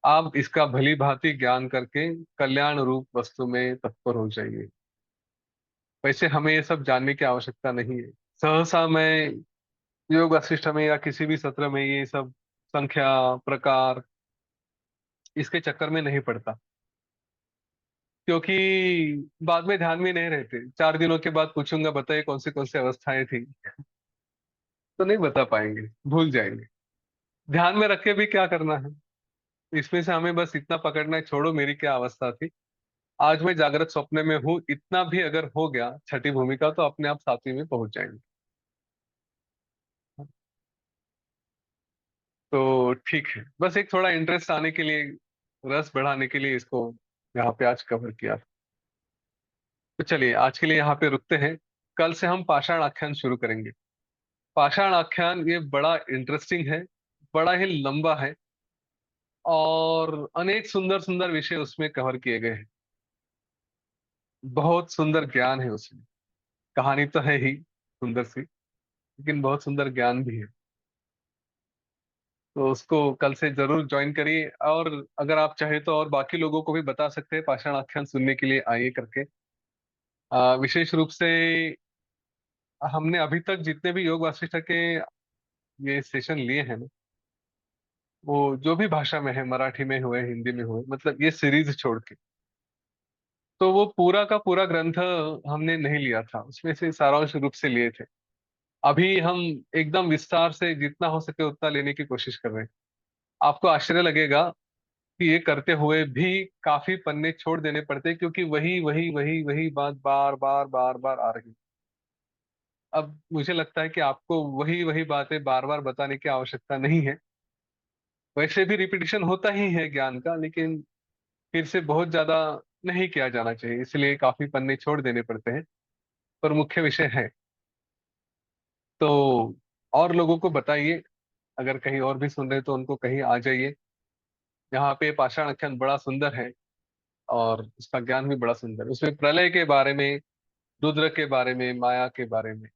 आप इसका भली भांति ज्ञान करके कल्याण रूप वस्तु में तत्पर हो जाइए। वैसे हमें ये सब जानने की आवश्यकता नहीं है। सहसा मैं योग वशिष्ठ में या किसी भी सत्र में ये सब संख्या, प्रकार, इसके चक्कर में नहीं पड़ता, क्योंकि बाद में ध्यान में नहीं रहते। 4 दिनों के बाद पूछूंगा बताइए कौन सी अवस्थाएं थी, तो नहीं बता पाएंगे, भूल जाएंगे। ध्यान में रख के भी क्या करना है? इसमें से हमें बस इतना पकड़ना है, छोड़ो मेरी क्या अवस्था थी, आज मैं जागृत स्वप्न में हूँ, इतना भी अगर हो गया छठी भूमिका तो अपने आप सातवीं में पहुंच जाएंगे। तो ठीक है, बस एक थोड़ा इंटरेस्ट आने के लिए, रस बढ़ाने के लिए इसको यहाँ पे आज कवर किया। तो चलिए आज के लिए यहाँ पे रुकते हैं। कल से हम पाषाण आख्यान शुरू करेंगे। पाषाण आख्यान ये बड़ा इंटरेस्टिंग है, बड़ा ही लंबा है, और अनेक सुंदर सुंदर विषय उसमें कवर किए गए हैं। बहुत सुंदर ज्ञान है उसमें। कहानी तो है ही सुंदर सी, लेकिन बहुत सुंदर ज्ञान भी है। तो उसको कल से जरूर ज्वाइन करिए, और अगर आप चाहे तो और बाकी लोगों को भी बता सकते हैं पाषाण आख्यान सुनने के लिए आइए करके। विशेष रूप से हमने अभी तक जितने भी योग वासिष्ठ के ये सेशन लिए हैं ना, वो जो भी भाषा में है, मराठी में हुए, हिंदी में हुए, मतलब ये सीरीज छोड़ के, तो वो पूरा का पूरा ग्रंथ हमने नहीं लिया था, उसमें से सारांश रूप से लिए थे। अभी हम एकदम विस्तार से जितना हो सके उतना लेने की कोशिश कर रहे हैं। आपको आश्चर्य लगेगा कि ये करते हुए भी काफी पन्ने छोड़ देने पड़ते हैं, क्योंकि वही वही वही वही बात बार बार बार बार आ रही। अब मुझे लगता है कि आपको वही वही बातें बार बार बताने की आवश्यकता नहीं है। वैसे भी रिपीटिशन होता ही है ज्ञान का, लेकिन फिर से बहुत ज्यादा नहीं किया जाना चाहिए, इसलिए काफी पन्ने छोड़ देने पड़ते हैं। पर मुख्य विषय है। तो और लोगों को बताइए, अगर कहीं और भी सुन रहे हैं तो उनको कहीं आ जाइए। यहाँ पे पाषाण आख्यान बड़ा सुंदर है, और उसका ज्ञान भी बड़ा सुंदर है। उसमें प्रलय के बारे में, रुद्र के बारे में, माया के बारे में,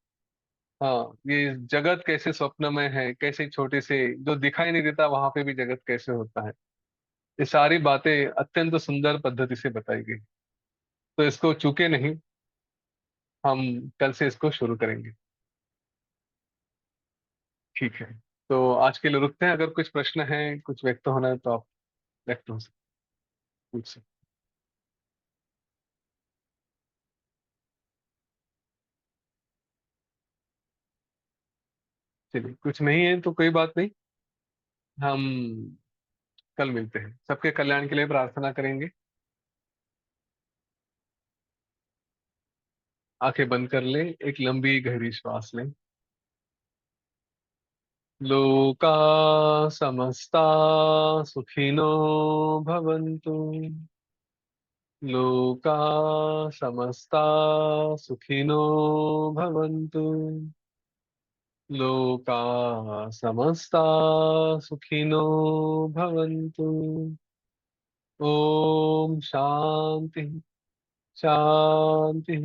हाँ, ये जगत कैसे स्वप्नमय है, कैसे छोटे से जो दिखाई नहीं देता वहां पे भी जगत कैसे होता है, ये सारी बातें अत्यंत सुंदर पद्धति से बताई गई। तो इसको चूके नहीं, हम कल से इसको शुरू करेंगे। ठीक है, तो आज के लिए रुकते हैं। अगर कुछ प्रश्न है, कुछ व्यक्त होना है, तो आप व्यक्त हो सकते, पूछ सकते। चलिए, कुछ नहीं है तो कोई बात नहीं, हम कल मिलते हैं। सबके कल्याण के लिए प्रार्थना करेंगे। आंखें बंद कर लें, एक लंबी गहरी श्वास लें। लोका समस्ता सुखिनो भवन्तु। लोका समस्ता सुखिनो भवन्तु। लोका समस्ता सुखिनो भवन्तु। ओम शांति, शांति,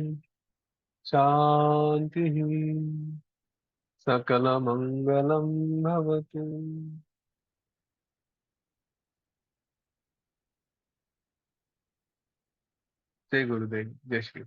शांति। सकलमंगलं भवतु। जय गुरुदेव, जय श्री